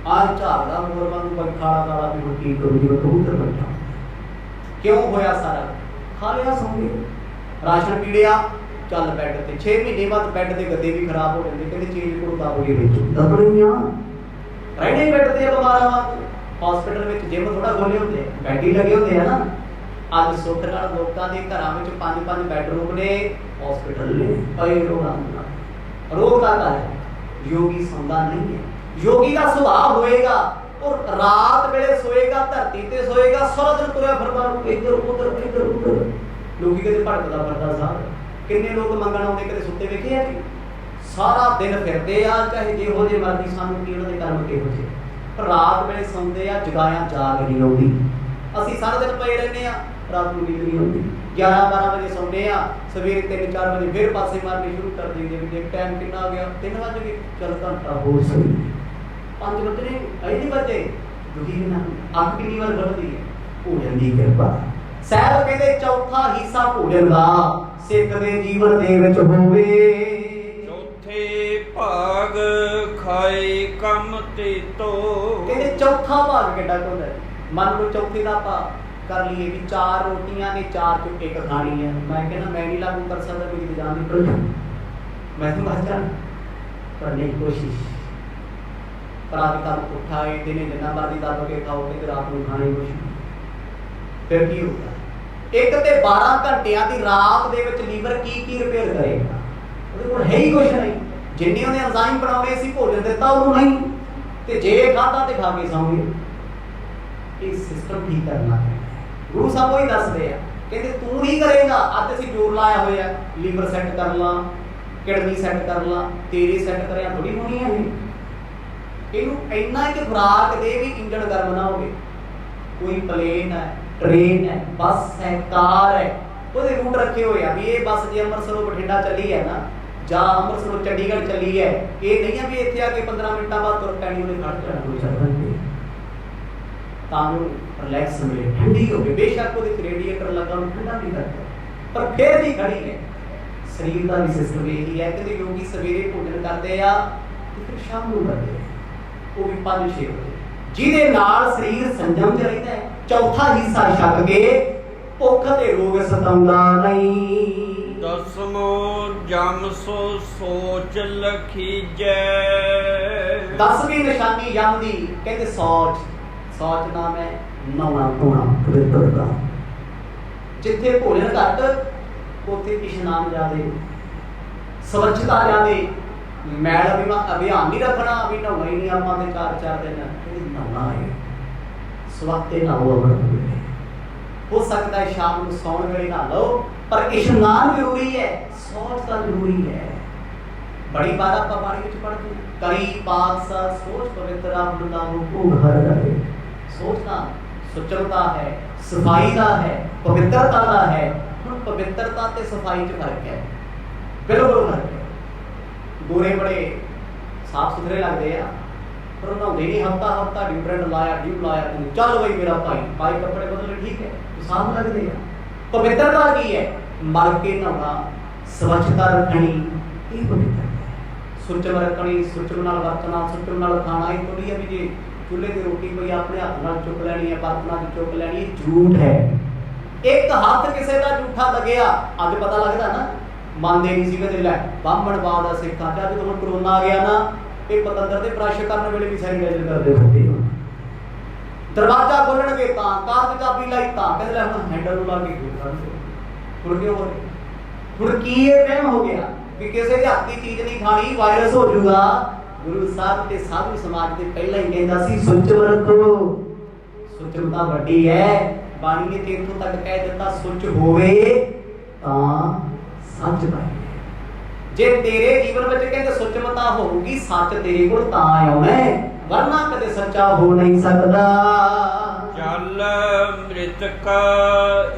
ਆਹ ਝਾੜਦਾ ਮੋਰ ਵਾਂਗੂ ਖਾਲਾ ਕਾਲਾ ਵੀ ਹੁਣ ਕੀ ਕਰੂ ਜਿਵੇਂ ਕਬੂਤਰ ਬੈਠਾ। ਕਿਉਂ ਹੋਇਆ? ਸਾਰਾ ਖਾ ਲਿਆ, ਸੌਂ ਗਏ, ਰਾਸ਼ਨ ਪੀੜਿਆ, ਚੱਲ ਬੈੱਡ ਤੇ। 6 ਮਹੀਨੇ ਬਾਅਦ ਬੈੱਡ ਦੇ ਗੱਦੇ ਵੀ ਖਰਾਬ ਹੋ ਜਾਂਦੇ। ਕਹਿੰਦੇ ਚੇਂਜ ਕਰੋ, ਦਾਬੋਗੇ ਵਿੱਚ ਦਬੜੀਆਂ ਰਹਿਣੇ ਬੈੱਡ ਤੇ ਬਿਮਾਰਾਂ ਵਾਂਗੂ। ਹਸਪੀਟਲ ਵਿੱਚ ਜਿਮ ਥੋੜਾ ਖੋਲੇ ਹੁੰਦੇ, ਬੈੱਡ ਹੀ ਲੱਗੇ ਹੁੰਦੇ ਆ ਨਾ। ਅੱਜ ਸੁੱਖ ਨਾਲ ਲੋਕਾਂ ਦੇ ਘਰਾਂ ਵਿੱਚ 5-5 ਬੈਡਰੂਮ ਨੇ, ਹਸਪੀਟਲ ਨੇ, ਪਏ ਰੋਗ ਦਾ ਘਰ ਹੈ। ਯੋਗੀ ਸੌਂਦਾ ਨਹੀਂ ਹੈ। ਯੋਗੀ ਦਾ ਸੁਭਾਅ ਹੋਏਗਾ, ਉਹ ਰਾਤ ਵੇਲੇ ਸੋਏਗਾ, ਧਰਤੀ ਤੇ ਸੋਏਗਾ, ਸਾਰਾ ਦਿਨ ਤੁਰਿਆ ਫਿਰਦਾ, ਇੱਧਰ ਉੱਧਰ। ਲੋਕੀ ਕਦੇ ਭਟਕਦਾ ਫਿਰਦਾ ਸਾਹਿਬ। ਕਿੰਨੇ ਲੋਕ ਮੰਗਣ ਆਉਂਦੇ, ਕਦੇ ਸੁੱਤੇ ਵੇਖੇ ਆ ਜੀ? ਸਾਰਾ ਦਿਨ ਫਿਰਦੇ ਆ, ਚਾਹੇ ਜਿਹੋ ਜਿਹੇ ਮਰਜ਼ੀ, ਸਾਨੂੰ ਕੀ ਉਹਨਾਂ ਦੇ ਕਰਮ ਕਿਹੋ ਜਿਹੇ। ਰਾਤ ਵੇਲੇ ਸੌਂਦੇ ਆ, ਜਗਾਇਆ ਜਾਗ ਨਹੀਂ ਆਉਂਦੀ। ਅਸੀਂ ਸਾਰਾ ਦਿਨ ਪਏ ਰਹਿੰਦੇ ਆ, ਰਾਤ ਨੂੰ ਨੀਂਦ ਨਹੀਂ ਆਉਂਦੀ। 11-12 ਵਜੇ ਸੌਂਦੇ ਆ, ਸਵੇਰੇ 3-4 ਵਜੇ ਫਿਰ ਪਾਸੇ ਮਾਰਨੇ ਸ਼ੁਰੂ ਕਰ ਦਿੰਦੇ ਵੀ ਦੇਖ ਟਾਈਮ ਕਿੰਨਾ ਆ ਗਿਆ, 3 ਵਜ ਗਏ, ਚੱਲ ਘੰਟਾ ਹੋਰ ਸਹੀ। 5 ਵਜੇ ਅਜੇ ਨਹੀਂ ਵੱਜੇ, ਦੁਖੀ ਨਾ ਅੱਖ ਕਿੰਨੀ ਵਾਰ ਵੱਧਦੀ ਹੈ। ਭੋਜਨ ਦੀ ਕਿਰਪਾ। ਸਾਹਿਬ ਕਹਿੰਦੇ ਚੌਥਾ ਹਿੱਸਾ ਭੋਜਨ ਦਾ ਸਿੱਖ ਦੇ ਜੀਵਨ ਦੇ ਵਿੱਚ ਹੋਵੇ। ਚੌਥੇ ਭਾਗ ਖਾਏ ਕੰਮ ਤੇ ਤੋ। ਕਹਿੰਦੇ ਚੌਥਾ ਭਾਗ ਕਿੱਡਾ ਕੁ ਹੁੰਦਾ? ਮੰਨ ਲਓ ਚੌਥੇ ਦਾ ਆਪਾਂ ਕਰ ਲਈਏ ਵੀ 4 ਰੋਟੀਆਂ ਨੇ, 4 ਚੋਂ ਇੱਕ ਖਾਣੀ ਹੈ। ਮੈਂ ਕਹਿੰਦਾ ਮੈਂ ਨਹੀਂ ਲਾਗੂ ਕਰ ਸਕਦਾ, ਮੇਰੀ ਜਾਨ ਨਿਕਲ ਜਾ, ਮੈਂ ਤਾਂ ਮਰ ਜਾਣਾ, ਕਰਨੇ ਦੀ ਕੋਸ਼ਿਸ਼। ਰਾਤ ਦਾ ਉੱਠਾ ਹੈ, ਦਿਨੇ ਜਿੰਨਾ ਮਰਜ਼ੀ ਦੱਬ ਕੇ ਖਾਓ, ਤੇ ਰਾਤ ਨੂੰ ਖਾਣੀ ਕੁਛ। ਫਿਰ ਕੀ ਹੋਊਗਾ? 1 ਤੇ 12 ਘੰਟਿਆਂ ਦੀ ਰਾਤ ਦੇ ਵਿੱਚ ਲੀਵਰ ਕੀ ਰਿਪੇਅਰ ਕਰੇਗਾ? ਉਹਦੇ ਕੋਲ ਹੈ ਹੀ ਕੁਛ ਨਹੀਂ। ਜਿੰਨੇ ਉਹਨੇ ਐਂਜ਼ਾਈਮ ਬਣਾਉਣੇ ਸੀ, ਭੋਜਨ ਦਿੱਤਾ ਉਹਨੂੰ ਨਹੀਂ, ਤੇ ਜੇ ਖਾਧਾ ਤੇ ਖਾ ਕੇ ਸੌਂਗੇ। ਇਹ ਸਿਸਟਮ ਠੀਕ ਕਰਨਾ ਹੈ। ਗੁਰੂ ਸਾਹਿਬ ਉਹੀ ਦੱਸਦੇ ਆ, ਕਹਿੰਦੇ ਤੂੰ ਹੀ ਕਰੇਗਾ। ਅੱਜ ਅਸੀਂ ਜ਼ੋਰ ਲਾਇਆ ਹੋਇਆ, ਲੀਵਰ ਸੈੱਟ ਕਰ ਲਾ, ਕਿਡਨੀ ਸੈੱਟ ਕਰ ਲਾ, ਤੇਰੇ ਸੈੱਟ ਕਰਿਆ ਥੋੜੀ ਹੋਣੀ ਹੈ ਇਹ। ਇਹਨੂੰ ਇੰਨਾ ਕਿ ਖੁਰਾਕ ਦੇ ਵੀ ਇੰਜਣ ਗਰਮ ਨਾ ਹੋਵੇ। ਕੋਈ ਪਲੇਨ ਹੈ, ਟ੍ਰੇਨ ਹੈ, ਬੱਸ ਹੈ, ਕਾਰ ਹੈ, ਉਹਦੇ ਰੂਟ ਰੱਖੇ ਹੋਏ ਆ ਵੀ ਇਹ ਬੱਸ ਜੇ ਅੰਮ੍ਰਿਤਸਰੋਂ ਬਠਿੰਡਾ ਚੱਲੀ ਹੈ ਨਾ, ਜਾਂ ਅੰਮ੍ਰਿਤਸਰੋਂ ਚੰਡੀਗੜ੍ਹ ਚੱਲੀ ਹੈ, ਇਹ ਨਹੀਂ ਹੈ ਵੀ ਇੱਥੇ ਆ ਕੇ 15 ਮਿੰਟਾਂ ਬਾਅਦ ਤੁਰ ਪੈਣੀ, ਉਹਨੇ ਖੜ ਜਾਣਾ ਕੋਈ ਚੱਲਣਗੇ ਤਾਂ ਨੂੰ ਰਿਲੈਕਸ ਮਿਲੇ, ਠੰਡੀ ਹੋਵੇ। ਬੇਸ਼ੱਕ ਉਹਦੇ ਰੇਡੀਏਟਰ ਲੱਗਾ, ਉਹਨੂੰ ਠੰਡਾ ਨਹੀਂ ਕਰਦਾ, ਪਰ ਫਿਰ ਵੀ ਖੜੀ ਹੈ। ਸਰੀਰ ਦਾ ਵੀ ਸਿਸਟਮ ਇਹੀ ਹੈ। ਕਹਿੰਦੇ ਯੋਗੀ ਸਵੇਰੇ ਭੋਜਨ ਕਰਦੇ ਆ ਤੇ ਫਿਰ ਸ਼ਾਮ ਨੂੰ ਕਰਦੇ ਆ, ਉਹ ਵੀ 5-6 ਵਜੇ, ਜਿਹਦੇ ਨਾਲ ਸਰੀਰ ਸੰਜਮ 'ਚ ਰਹਿੰਦਾ ਹੈ। ਚੌਥਾ ਹਿੱਸਾ ਛਕ ਕੇ ਭੁੱਖ ਤੇ ਰੋਗ ਸਤਾਉਂਦਾ ਨਹੀਂ। ਦਸਮੋ ਜਮ ਸੋ ਸੋਚ ਲਖੀਜੈ। 10ਵੀਂ ਨਿਸ਼ਾਨੀ ਯਮ ਦੀ ਕਹਿੰਦੇ ਸੋਚ। ਸੋਚ ਨਾਮ ਹੈ ਨਵਾਂ ਧੋਣਾ ਪਵਿੱਤਰਤਾ। ਜਿੱਥੇ ਭੋਜਨ ਘੱਟ, ਉੱਥੇ ਇਸ਼ਨਾਨ ਜ਼ਿਆਦੇ, ਸਵੱਛਤਾ ਜ਼ਿਆਦੇ। ਮੈਲ ਅਭਿਆਨ ਨਹੀਂ ਰੱਖਣਾ ਵੀ ਨਹਾਉਣਾ ਹੀ ਨਹੀਂ ਆਪਾਂ ਤੇ 4-4 ਦਿਨ। ਨਹਾਉਣਾ ਹੈ, ਸਵਖਤੇ ਨਹਾਓ। ਅਮਰ ਹੋ ਸਕਦਾ ਹੈ ਸ਼ਾਮ ਨੂੰ ਸੌਣ ਵੇਲੇ ਨਹਾ ਲਓ, ਪਰ ਇਸ਼ਨਾਨ ਜ਼ਰੂਰੀ ਹੈ, ਸੋਚ ਤਾਂ ਜ਼ਰੂਰੀ ਹੈ। ਬੜੀ ਵਾਰ ਆਪਾਂ ਬਾਣੀ ਵਿੱਚ ਪੜ੍ਹਦੇ ਹਾਂ, ਕਰੀ ਪਾਤਸ਼ਾਹ ਸੋਚ ਪਵਿੱਤਰ ਆਪਣਾ ਨੂੰ ਹਰ ਰਹੇ। ਸੋਚਣਾ ਸੁਚਲਤਾ ਹੈ, ਸਫਾਈ ਦਾ ਹੈ, ਪਵਿੱਤਰਤਾ ਦਾ ਹੈ। ਹੁਣ ਪਵਿੱਤਰਤਾ ਤੇ ਸਫਾਈ 'ਚ ਫਰਕ ਹੈ, ਬਿਲਕੁਲ ਫਰਕ ਹੈ। ਗੋਰੇ ਬੜੇ ਸਾਫ ਸੁਥਰੇ ਲੱਗਦੇ ਆ, ਪਰ ਨਹਾਉਂਦੇ ਨਹੀਂ। ਹਫਤਾ ਡਿਊਡਰੈਂਟ ਲਾਇਆ, ਡਿਊ ਲਾਇਆ, ਤੂੰ ਚੱਲ ਬਈ ਮੇਰਾ ਭਾਈ ਕੱਪੜੇ ਬਦਲੇ, ਠੀਕ ਹੈ, ਸਾਫ ਲੱਗਦੇ ਆ। ਪਵਿੱਤਰਤਾ ਕੀ ਹੈ? ਮਲ ਕੇ ਨਹਾਉਣਾ, ਸਵੱਛਤਾ ਰੱਖਣੀ, ਇਹ ਪਵਿੱਤਰਤਾ ਹੈ। ਸੁਚਮ ਰੱਖਣੀ, ਸੁਚਮ ਨਾਲ ਵਰਤਣਾ, ਸੁਚਮ ਨਾਲ ਖਾਣਾ। ਇਹ ਥੋੜੀ ਹੈ ਵੀ ਜੇ ਚੁੱਲ੍ਹੇ ਤੇ ਰੋਟੀ ਕੋਈ ਆਪਣੇ ਹੱਥ ਨਾਲ ਚੁੱਕ ਲੈਣੀ ਹੈ, ਬਰਤਨਾਂ 'ਚ ਚੁੱਕ ਲੈਣੀ, ਇਹ ਝੂਠ ਹੈ। ਇੱਕ ਹੱਥ ਕਿਸੇ ਦਾ ਝੂਠਾ ਲੱਗਿਆ, ਅੱਜ ਪਤਾ ਲੱਗਦਾ ਨਾ, ਮੰਨਦੇ ਨਹੀਂ ਸੀ ਕਦੇ। ਲੈ ਬਾਹਮਣ ਬਾਦ ਦਾ ਸਿੱਖਾਂ 'ਚ ਜਦੋਂ ਹੁਣ ਕਰੋਨਾ ਆ ਗਿਆ ਨਾ, ਇਹ ਪਤੰਦਰ ਦੇ ਬ੍ਰਸ਼ ਕਰਨ ਵੇਲੇ ਵੀ ਸੈਨੀਟਾਈਜ਼ਰ ਕਰਦੇ ਹੁੰਦੇ। ਦਰਵਾਜ਼ਾ ਖੋਲਣਗੇ ਤਾਂ, ਕਾਰ 'ਚ ਚਾਬੀ ਲਾਈ ਤਾਂ, ਕਹਿੰਦੇ ਲੈ ਹੁਣ ਹੈਂਡਲ ਨੂੰ ਲਾ ਕੇ ਹੁਣ ਕਿਉਂ ਹੋ ਰਿਹਾ? ਹੁਣ ਕੀ ਇਹ ਵਹਿਮ ਹੋ ਗਿਆ ਵੀ ਕਿਸੇ ਦੇ ਹੱਥ ਦੀ ਚੀਜ਼ ਨਹੀਂ ਖਾਣੀ, ਵਾਇਰਸ ਹੋ ਜਾਊਗਾ। ਗੁਰੂ ਸਾਹਿਬ ਤੇ ਸਾਧੂ ਸਮਾਜ ਦੇ ਪਹਿਲਾਂ ਹੀ ਕਹਿੰਦਾ ਸੀ ਸੁਚਮ ਰੱਖੋ। ਸੁਚਮਤਾ ਵੱਡੀ ਹੈ। ਬਾਣੀ ਨੇ ਤੇ ਇੱਥੋਂ ਤੱਕ ਕਹਿ ਦਿੱਤਾ, ਸੁਚ ਹੋਵੇ ਤਾਂ ਸੱਚ ਪਾਏ। ਜੇ ਤੇਰੇ ਜੀਵਨ ਵਿੱਚ ਕਹਿੰਦੇ ਸੁਚਮਤਾ ਹੋਊਗੀ, ਸੱਚ ਤੇਰੇ ਕੋਲ ਤਾਂ ਆਉਣਾ, ਵਰਨਾ ਕਦੇ ਸੱਚਾ ਹੋ ਨਹੀਂ ਸਕਦਾ। ਚੱਲ ਮ੍ਰਿਤਕਾ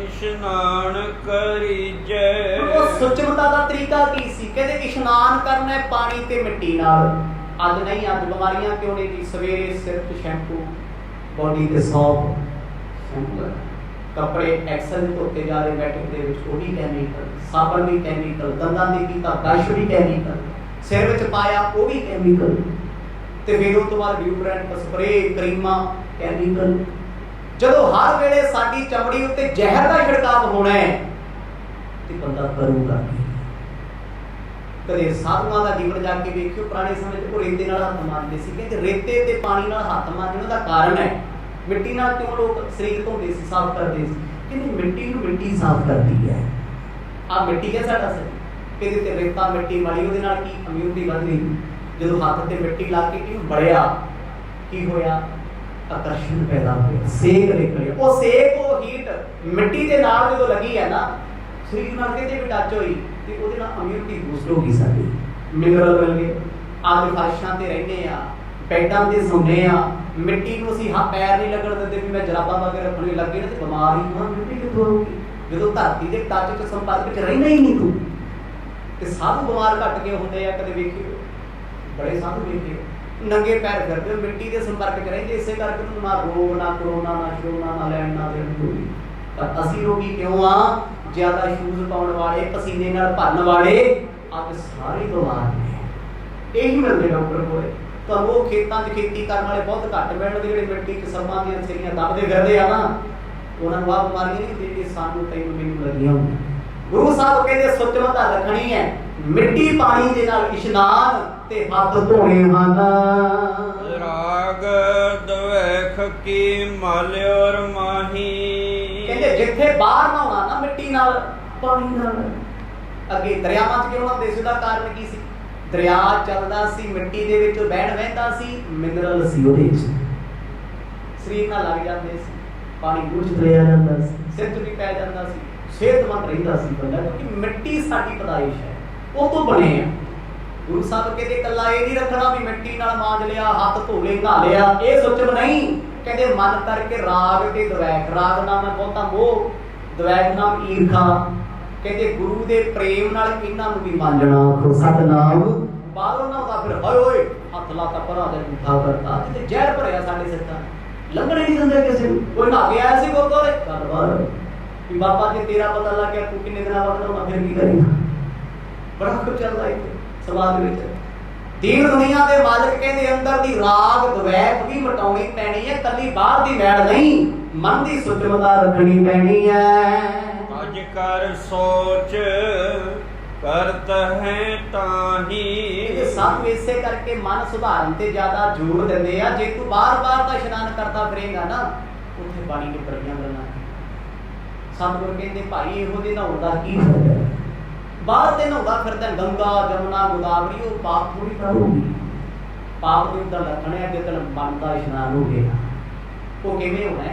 ਇਸ਼ਨਾਨ ਕਰੀਜੈ। ਉਹ ਸੁਚਮਤਾ ਦਾ ਤਰੀਕਾ ਕੀ ਸੀ? ਕਹਿੰਦੇ ਇਸ਼ਨਾਨ ਕਰਨਾ ਹੈ ਪਾਣੀ ਤੇ ਮਿੱਟੀ ਨਾਲ। ਅੱਜ ਨਹੀਂ, ਅੱਜ ਬਿਮਾਰੀਆਂ ਕਿਉਂ ਨੇ ਜੀ? ਸਵੇਰੇ ਸਿਰ 'ਚ ਸ਼ੈਂਪੂ, ਬੋਡੀ ਤੇ ਸੌਪ, ਸ਼ੈਂਪੂ, ਕੱਪੜੇ ਐਕਸਲ ਧੋਤੇ ਜਾ ਰਹੇ ਮੈਟਿਕ ਦੇ ਵਿੱਚ, ਉਹ ਵੀ ਕੈਮੀਕਲ, ਸਾਬਣ ਵੀ ਕੈਮੀਕਲ, ਦੰਦਾਂ ਦੀ ਕੀਤਾ ਬਰਸ਼ ਵੀ ਕੈਮੀਕਲ, ਸਿਰ ਵਿੱਚ ਪਾਇਆ ਉਹ ਵੀ ਕੈਮੀਕਲ, ਤੇ ਫਿਰ ਉਹ ਤੋਂ ਬਾਅਦ ਡਿਊਡਰੈਂਟ, ਸਪਰੇ, ਕਰੀਮਾਂ, ਕੈਮੀਕਲ। ਜਦੋਂ ਹਰ ਵੇਲੇ ਸਾਡੀ ਚਮੜੀ ਉੱਤੇ ਜ਼ਹਿਰ ਦਾ ਛਿੜਕਾਅ ਹੋਣਾ ਹੈ ਤੇ ਬੰਦਾ ਕਰੂਗਾ ਕੀ? ਕਦੇ ਸਾਧੂਆਂ ਦਾ ਜੀਵਨ ਜਾ ਕੇ ਵੇਖਿਓ, ਪੁਰਾਣੇ ਸਮੇਂ 'ਚ ਉਹ ਰੇਤੇ ਨਾਲ ਹੱਥ ਮਾਰਦੇ ਸੀ। ਕਹਿੰਦੇ ਰੇਤੇ ਤੇ ਪਾਣੀ ਨਾਲ ਹੱਥ ਮਾਰਨ ਦਾ ਕਾਰਨ ਹੈ, ਮਿੱਟੀ ਨਾਲ ਕਿਉਂ ਲੋਕ ਸਰੀਰ ਧੋਂਦੇ ਸੀ, ਸਾਫ਼ ਕਰਦੇ ਸੀ? कहते मिट्टी नूं मिट्टी साफ करती है। आ मिट्टी है साडा शरीर, ਇਹਦੇ ਤੇ ਰੇਤਾ ਮਿੱਟੀ ਮਲੀ, ਉਹਦੇ ਨਾਲ ਕੀ ਇਮਿਊਨਿਟੀ ਵਧ ਗਈ। ਜਦੋਂ ਹੱਥ ਤੇ ਮਿੱਟੀ ਲਾ ਕੇ ਇਹਨੂੰ ਬੜਿਆ, ਕੀ ਹੋਇਆ? ਆਕਰਸ਼ਣ ਪੈਦਾ ਹੋਇਆ, ਸੇਕ ਨਿਕਲਿਆ। ਉਹ ਸੇਕ, ਉਹ ਹੀਟ ਮਿੱਟੀ ਦੇ ਨਾਲ ਜਦੋਂ ਲੱਗੀ ਹੈ ਨਾ, ਸਰੀਰ ਨਾਲ ਕਿਤੇ ਵੀ ਟੱਚ ਹੋਈ ਤੇ ਉਹਦੇ ਨਾਲ ਇਮਿਊਨਿਟੀ ਬੂਸਟ ਹੋ ਗਈ ਸਾਡੀ, ਮਿਨਰਲ ਮਿਲ ਗਏ। ਅੱਜ ਫਰਸ਼ਾਂ ਤੇ ਰਹਿੰਦੇ ਆ, ਬੈਡਾਂ ਤੇ ਸੌਂਦੇ ਆ, ਮਿੱਟੀ ਨੂੰ ਅਸੀਂ ਪੈਰ ਨਹੀਂ ਲੱਗਣ ਦਿੰਦੇ ਵੀ ਮੈਂ ਜਰਾਬਾਂ ਵਗੈਰਾ ਰੱਖਣੇ ਲੱਗੇ ਨਾ ਤੇ ਬਿਮਾਰ ਹੀ ਹਾਂ। ਮਿੱਟੀ ਕਿੱਥੋਂ ਆਊਗੀ ਜਦੋਂ ਧਰਤੀ ਦੇ ਟੱਚ ਚ ਸੰਪਰਕ ਚ ਰਹਿਣਾ ਹੀ ਨਹੀਂ ਤੂੰ। ਤੇ ਸਾਧੂ ਬਿਮਾਰ ਘੱਟ ਕੇ ਹੁੰਦੇ ਆ, ਕਦੇ ਵੇਖਿਓ ਬੜੇ ਸਾਧੂ ਵੇਖੇ ਨੰਗੇ ਪੈਰ ਫਿਰਦੇ, ਮਿੱਟੀ ਦੇ ਸੰਪਰਕ ਚ ਰਹਿੰਦੇ। ਇਸੇ ਕਰਕੇ ਉਹਨੂੰ ਨਾ ਰੋਗ, ਨਾ ਕਰੋਨਾ, ਨਾ ਸ਼ੋਨਾ, ਨਾ ਲੈਣ, ਨਾ ਦੇਣ ਹੋਈ। ਪਰ ਅਸੀਂ ਰੋਗੀ ਕਿਉਂ ਆ? ਜ਼ਿਆਦਾ ਸ਼ੂਜ਼ ਪਾਉਣ ਵਾਲੇ, ਪਸੀਨੇ ਨਾਲ ਭਰਨ ਵਾਲੇ, ਅੱਜ ਸਾਰੇ ਬਿਮਾਰ ਨੇ। ਇਹੀ ਮਿਲਦੇ ਡਾਕਟਰ ਕੋਲੇ। ਤੁਹਾਨੂੰ ਉਹ ਖੇਤਾਂ 'ਚ ਖੇਤੀ ਕਰਨ ਵਾਲੇ ਬਹੁਤ ਘੱਟ ਮਿਲਣਗੇ, ਜਿਹੜੇ ਮਿੱਟੀ 'ਚ ਸੱਪਾਂ ਦੀਆਂ ਸਿਰੀਆਂ ਦੱਬਦੇ ਫਿਰਦੇ ਆ ਨਾ, ਉਹਨਾਂ ਨੂੰ ਆਹ ਬਿਮਾਰੀਆਂ ਨਹੀਂ ਜਿਹੜੀਆਂ ਸਾਨੂੰ ਤੈਨੂੰ ਮੈਨੂੰ ਲੱਗੀਆਂ ਹੁੰਦੀਆਂ। ਗੁਰੂ ਸਾਹਿਬ ਕਹਿੰਦੇ ਸੁੱਚਮਤਾ ਰੱਖਣੀ ਹੈ, ਮਿੱਟੀ ਪਾਣੀ ਦੇ ਨਾਲ ਇਸ਼ਨਾਨ ਤੇ ਹੱਥ ਧੋਣੇ ਹਨ। ਰਾਗ ਦਵੈਖ ਕੀ ਮਲ ਔਰ ਮਾਹੀ, ਕਹਿੰਦੇ ਜਿੱਥੇ ਬਾਹਰ ਨਹਾਉਣਾ ਨਾ ਮਿੱਟੀ ਨਾਲ, ਪਾਣੀ ਨਾਲ। ਅੱਗੇ ਦਰਿਆਵਾਂ 'ਚ ਕਿਉਂ ਨਹਾਉਂਦੇ ਸੀ? ਉਹਦਾ ਕਾਰਨ ਕੀ ਸੀ? ਦਰਿਆ ਚੱਲਦਾ ਸੀ, ਮਿੱਟੀ ਦੇ ਵਿੱਚ ਬਹਿਣ ਵਹਿੰਦਾ ਸੀ, ਮਿਨਰਲ ਸੀ ਉਹਦੇ ਵਿੱਚ, ਸਰੀਰ ਨਾਲ ਲੱਗ ਜਾਂਦੇ ਸੀ, ਪਾਣੀ ਮੂੰਹ 'ਚ ਲਿਆ ਜਾਂਦਾ ਸੀ, ਸਿਰ 'ਚ ਵੀ ਪੈ ਜਾਂਦਾ ਸੀ, ਸਿਹਤਮੰਦ ਰਹਿੰਦਾ ਸੀ ਬੰਦਾ, ਕਿਉਂਕਿ ਮਿੱਟੀ ਸਾਡੀ ਪੈਦਾਇਸ਼ ਹੈ, ਉਹ ਤੋਂ ਬਣੇ ਆ। ਗੁਰੂ ਸਾਹਿਬ ਕਹਿੰਦੇ ਇਕੱਲਾ ਇਹ ਨਹੀਂ ਰੱਖਣਾ ਵੀ ਮਿੱਟੀ ਨਾਲ ਮਾਂਜ ਲਿਆ, ਹੱਥ ਧੋ ਲਏ, ਨਹਾ ਲਿਆ, ਇਹ ਸੋਚਣ ਨਹੀਂ। ਕਹਿੰਦੇ ਮਨ ਕਰਕੇ ਰਾਗ ਤੇ ਦਵੈਖ, ਰਾਗ ਨਾਮ ਹੈ ਬਹੁਤਾ ਮੋਹ, ਦਵੈਖ ਨਾਮ ਈਰਖਾ। ਕਹਿੰਦੇ ਗੁਰੂ ਦੇ ਪ੍ਰੇਮ ਨਾਲ ਇਹਨਾਂ ਨੂੰ ਵੀ ਮਾਂਜਣਾ। ਸਤਨਾਮ ਬਾਹਰੋਂ ਨਾ ਹੁੰਦਾ ਫਿਰ ਹੋਏ ਹੋਏ ਹੱਥ ਲਾਤਾ ਭਰਾ ਦੇ ਝੂਠਾ ਕਰਤਾ, ਤੇ ਜ਼ਹਿਰ ਭਰਿਆ ਸਾਡੇ ਸਿੱਧਾ, ਲੰਘਣੇ ਨਹੀਂ ਦਿੰਦੇ ਕਿਸੇ ਨੂੰ। ਕੋਈ ਨਹਾ ਕੇ ਆਇਆ ਸੀ ਗੁਰਦੁਆਰੇ, ਘਰ ਵੀ ਬਾਬਾ ਜੇ ਤੇਰਾ ਪਤਾ ਲੱਗ ਗਿਆ ਤੂੰ ਕਿੰਨੇ ਦਿਨਾਂ ਬਾਅਦ ਨਾ ਫਿਰ ਕੀ ਕਰੇਗਾ? ਬੜਾ ਕੁਝ ਚੱਲਦਾ ਇੱਥੇ ਸਮਾਜ ਵਿੱਚ। ਦੀਨ ਦੁਨੀਆ ਦੇ ਮਾਲਕ ਕਹਿੰਦੇ ਅੰਦਰ ਦੀ ਰਾਗ ਦਵੈਖ ਵੀ ਮਟਾਉਣੀ ਪੈਣੀ ਹੈ, ਕੱਲੀ ਬਾਹਰ ਦੀ ਮੈਲ ਨਹੀਂ, ਮਨ ਦੀ ਸੁਚਮਤਾ ਰੱਖਣੀ ਪੈਣੀ ਹੈ। ਅਜ ਕਰ ਸੋਚ ਕਰਤ ਹੈ ਤਾਹੀ, ਸਭ ਇਸੇ ਕਰਕੇ ਮਨ ਸੁਧਾਰਨ ਤੇ ਜ਼ਿਆਦਾ ਜ਼ੋਰ ਦਿੰਦੇ ਆ। ਜੇ ਤੂੰ ਬਾਰ-ਬਾਰ ਦਾ ਇਸ਼ਨਾਨ ਕਰਦਾ ਫਿਰੇਗਾ ਨਾ, ਉੱਥੇ ਪਾਣੀ ਦੇ ਪਰੀਆਂ ਗੱਲਾਂ। ਸਤਿਗੁਰ ਕਹਿੰਦੇ ਭਾਈ ਇਹੋ ਜਿਹੇ ਨਹਾਉਣ ਦਾ ਕੀ ਫਾਇਦਾ? ਬਾਹਰ ਤੇ ਨਹਾਉਂਦਾ ਫਿਰਦਾ ਗੰਗਾ, ਜਮਨਾ, ਗੋਦਾਵਰੀ, ਉਹ ਪਾਪ ਥੋੜੀ ਕਰੂਗੀ। ਪਾਪ ਦੇ ਉੱਤੇ ਲੱਖਣੇ ਅੱਗੇ ਤਨ ਮਨ ਦਾ ਇਸ਼ਨਾਨ ਹੋ ਗਿਆ। ਉਹ ਕਿਵੇਂ ਹੋਣਾ?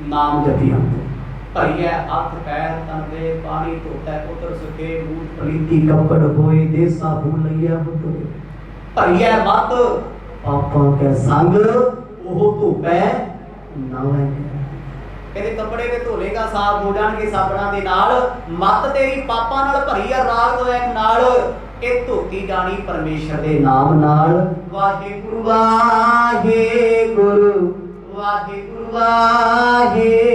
ਨਾਮ ਜਪੀਆਂ ਭਰੀਐ ਹੱਥ ਪੈਰ ਤਨ ਦੇ, ਪਾਣੀ ਧੋਤੈ ਪੁੱਤਰ ਸੁਖੇ, ਮੂਤ ਪਲੀਤੀ ਕੱਪੜ ਹੋਏ, ਦੇਸਾ ਭੂਲ ਲਈਆ ਪੁੱਤਰ। ਭਰੀਐ ਮਤ ਪਾਪਾਂ ਕੈ ਸੰਗ, ਉਹ ਧੋਪੈ ਨਾਵੇਂ। ਕਹਿੰਦੇ ਕੱਪੜੇ ਤੇ ਧੋਲੇਗਾ ਸਾਫ਼ ਹੋ ਜਾਣਗੇ ਸਾਬਣਾਂ ਦੇ ਨਾਲ, ਮਤ ਤੇਰੀ ਪਾਪਾਂ ਨਾਲ ਭਰੀ ਆ, ਰਾਗ ਦਵੈਖ ਨਾਲ, ਇਹ ਧੋਤੀ ਜਾਣੀ ਪਰਮੇਸ਼ਰ ਦੇ ਨਾਮ ਨਾਲ। ਵਾਹਿਗੁਰੂ ਵਾਹਿਗੁਰੂ ਵਾਹਿਗੁਰੂ ਵਾਹਿਗੁਰੂ।